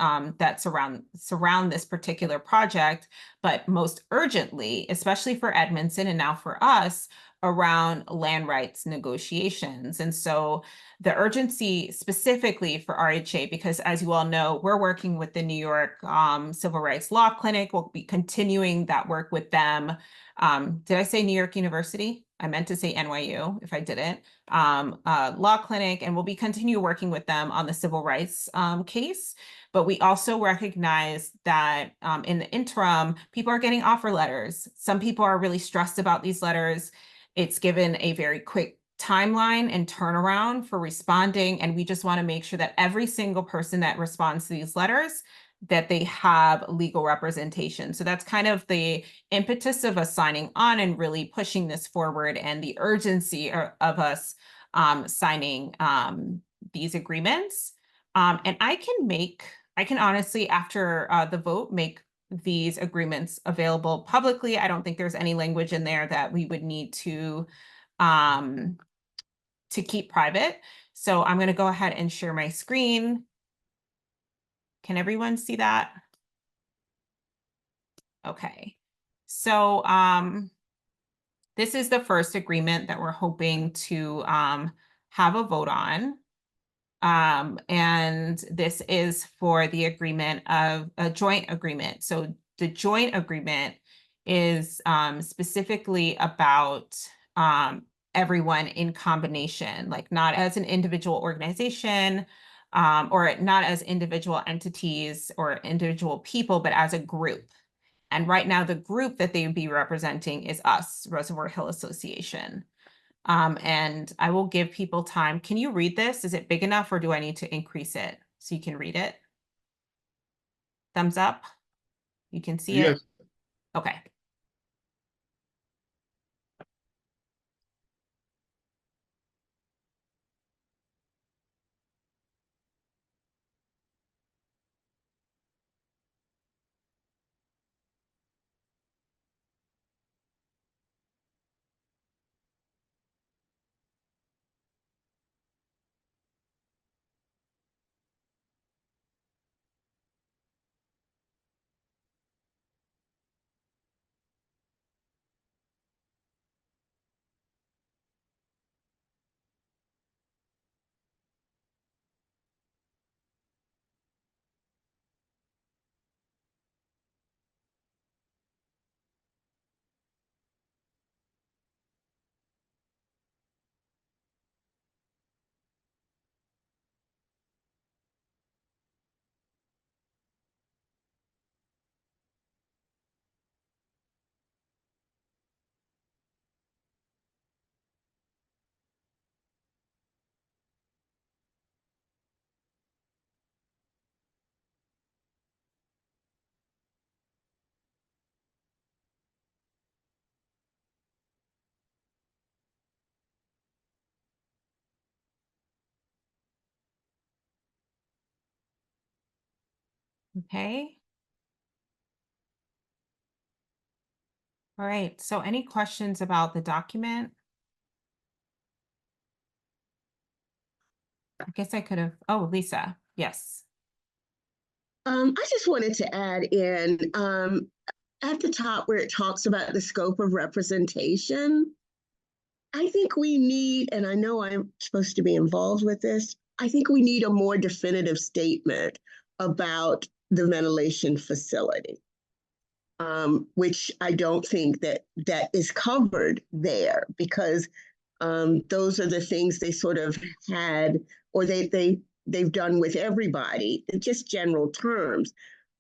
this particular project, but most urgently, especially for Edmondson and now for us, around land rights negotiations. And so the urgency specifically for RHA, because as you all know, we're working with the New York Civil Rights Law Clinic. We'll be continuing that work with them. Did I say New York University? I meant to say NYU if I didn't. Law Clinic, and we'll be continue working with them on the civil rights case. But we also recognize that in the interim, people are getting offer letters. Some people are really stressed about these letters. It's given a very quick timeline and turnaround for responding. And we just want to make sure that every single person that responds to these letters, that they have legal representation. So that's kind of the impetus of us signing on and really pushing this forward, and the urgency of us signing these agreements. And I can honestly, after the vote, make these agreements available publicly. I don't think there's any language in there that we would need to keep private. So I'm going to go ahead and share my screen. Can everyone see that? Okay. So this is the first agreement that we're hoping to have a vote on. And this is for the agreement of a joint agreement. So the joint agreement is specifically about everyone in combination, like not as an individual organization or not as individual entities or individual people, but as a group. And right now, the group that they would be representing is us, Reservoir Hill Association. And I will give people time. Can you read this? Is it big enough, or do I need to increase it so you can read it? Thumbs up? You can see it? Okay. Okay. All right. So any questions about the document? I guess I could have. Oh, Lisa. Yes. I just wanted to add in at the top where it talks about the scope of representation. I think we need, and I know I'm supposed to be involved with this, I think we need a more definitive statement about the ventilation facility, which I don't think that is covered there, because those are the things they sort of had, or they've done with everybody, in just general terms.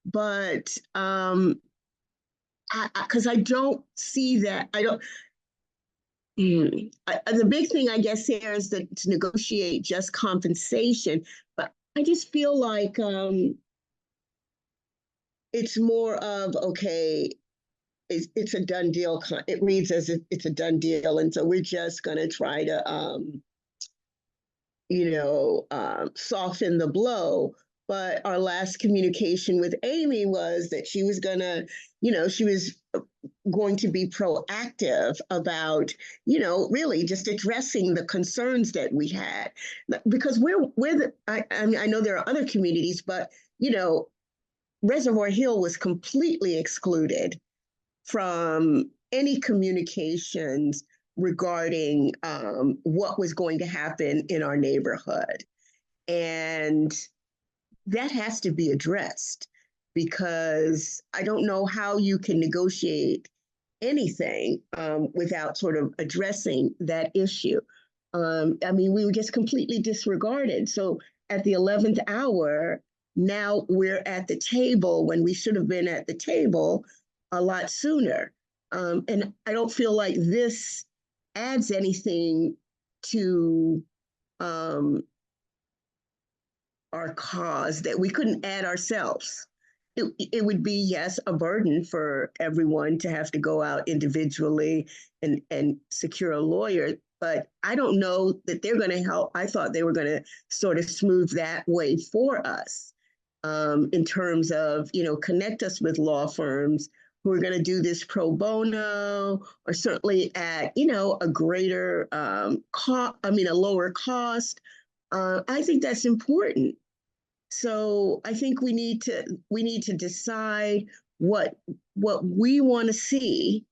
But because I don't see that, I don't. The big thing, I guess, here is that to negotiate just compensation, but I just feel like it's more of, okay, it's a done deal. It reads as if it's a done deal. And so we're just going to try to, soften the blow. But our last communication with Amy was that she was gonna, she was going to be proactive about, really just addressing the concerns that we had. Because I know there are other communities, but, Reservoir Hill was completely excluded from any communications regarding what was going to happen in our neighborhood. And that has to be addressed, because I don't know how you can negotiate anything without sort of addressing that issue. We were just completely disregarded. So at the 11th hour, now we're at the table when we should have been at the table a lot sooner. And I don't feel like this adds anything to our cause that we couldn't add ourselves. It would be, yes, a burden for everyone to have to go out individually and secure a lawyer, but I don't know that they're going to help. I thought they were going to sort of smooth that way for us in terms of, connect us with law firms who are going to do this pro bono, or certainly at, a greater a lower cost. I think that's important. So I think we need to decide what we want to see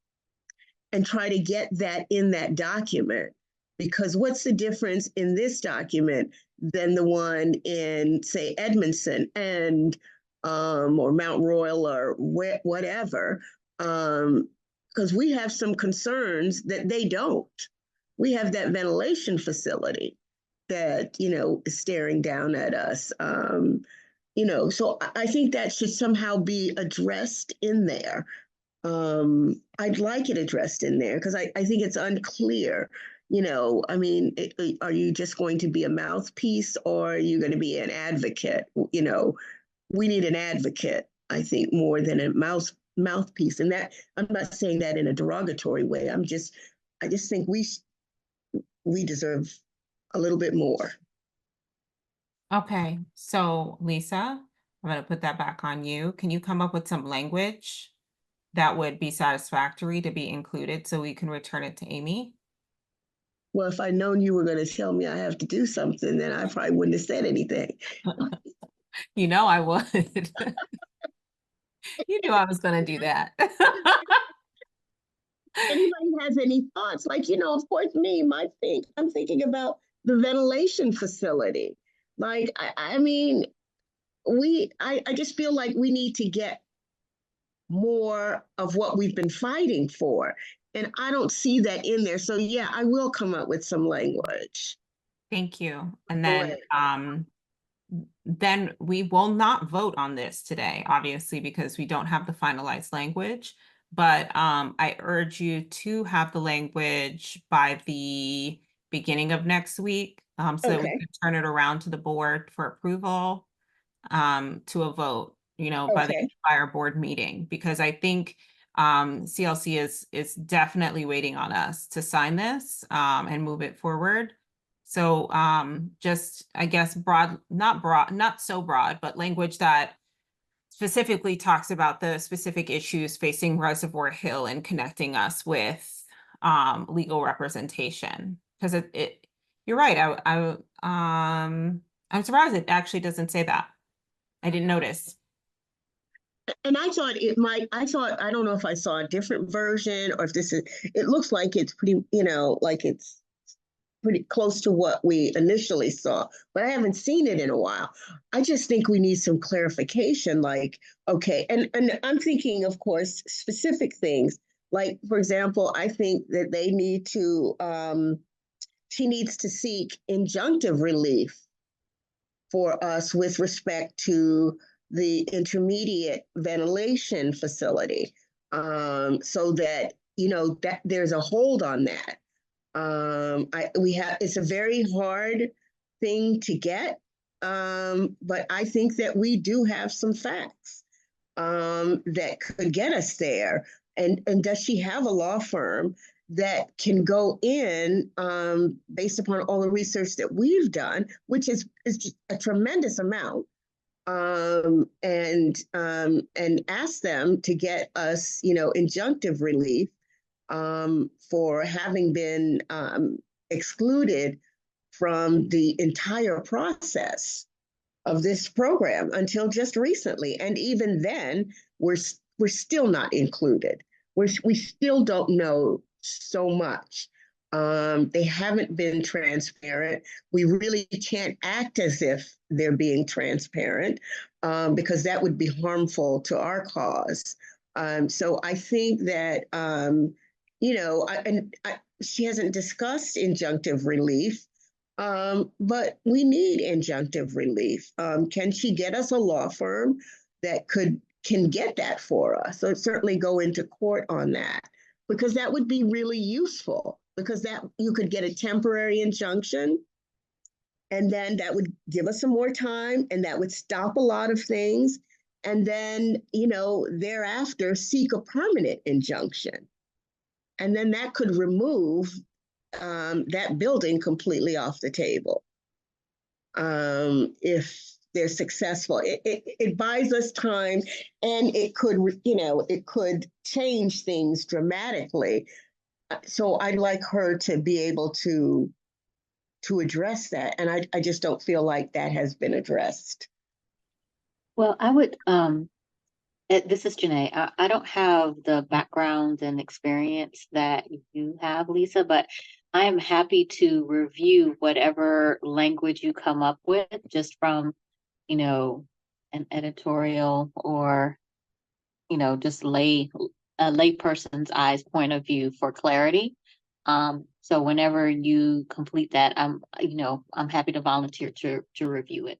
and try to get that in that document. Because what's the difference in this document than the one in, say, Edmondson and or Mount Royal or whatever? Because we have some concerns that they don't. We have that ventilation facility that, is staring down at us. So I think that should somehow be addressed in there. I'd like it addressed in there because I think it's unclear. Are you just going to be a mouthpiece, or are you going to be an advocate? We need an advocate, I think, more than a mouthpiece. And that, I'm not saying that in a derogatory way. I just think we deserve a little bit more. Okay, so Lisa, I'm going to put that back on you. Can you come up with some language that would be satisfactory to be included so we can return it to Amy? Well, if I'd known you were going to tell me I have to do something, then I probably wouldn't have said anything. I would. You knew I was going to do that. Anybody has any thoughts? Of course, I'm thinking about the ventilation facility. I just feel like we need to get more of what we've been fighting for. And I don't see that in there. So yeah, I will come up with some language. Thank you. And then we will not vote on this today, obviously, because we don't have the finalized language. But I urge you to have the language by the beginning of next week, so that we can turn it around to the board for approval, to a vote, by our board meeting, because I think CLC is definitely waiting on us to sign this and move it forward. So just, I guess, not so broad, but language that specifically talks about the specific issues facing Reservoir Hill and connecting us with legal representation. Because you're right. I'm surprised it actually doesn't say that. I didn't notice. And I thought I don't know if I saw a different version, or if it looks like it's pretty, like it's pretty close to what we initially saw, but I haven't seen it in a while. I just think we need some clarification, okay. And I'm thinking, of course, specific things, like, for example, I think that they need to, she needs to seek injunctive relief for us with respect to the intermediate ventilation facility, so that, that there's a hold on that. It's a very hard thing to get, but I think that we do have some facts that could get us there. and does she have a law firm that can go in based upon all the research that we've done, which is just a tremendous amount, and ask them to get us, injunctive relief for having been excluded from the entire process of this program until just recently. And even then, we're still not included. We still don't know so much. They haven't been transparent. We really can't act as if they're being transparent because that would be harmful to our cause. So I think that, she hasn't discussed injunctive relief, but we need injunctive relief. Can she get us a law firm that can get that for us? So certainly go into court on that, because that would be really useful, because that you could get a temporary injunction, and then that would give us some more time, and that would stop a lot of things. And then, thereafter seek a permanent injunction. And then that could remove that building completely off the table. If they're successful, it buys us time, and it could change things dramatically. So I'd like her to be able to address that, and I just don't feel like that has been addressed. Well, I would, this is Janae. I don't have the background and experience that you have, Lisa, but I am happy to review whatever language you come up with just from, an editorial or, just a lay person's eyes point of view for clarity. So whenever you complete that, I'm happy to volunteer to review it.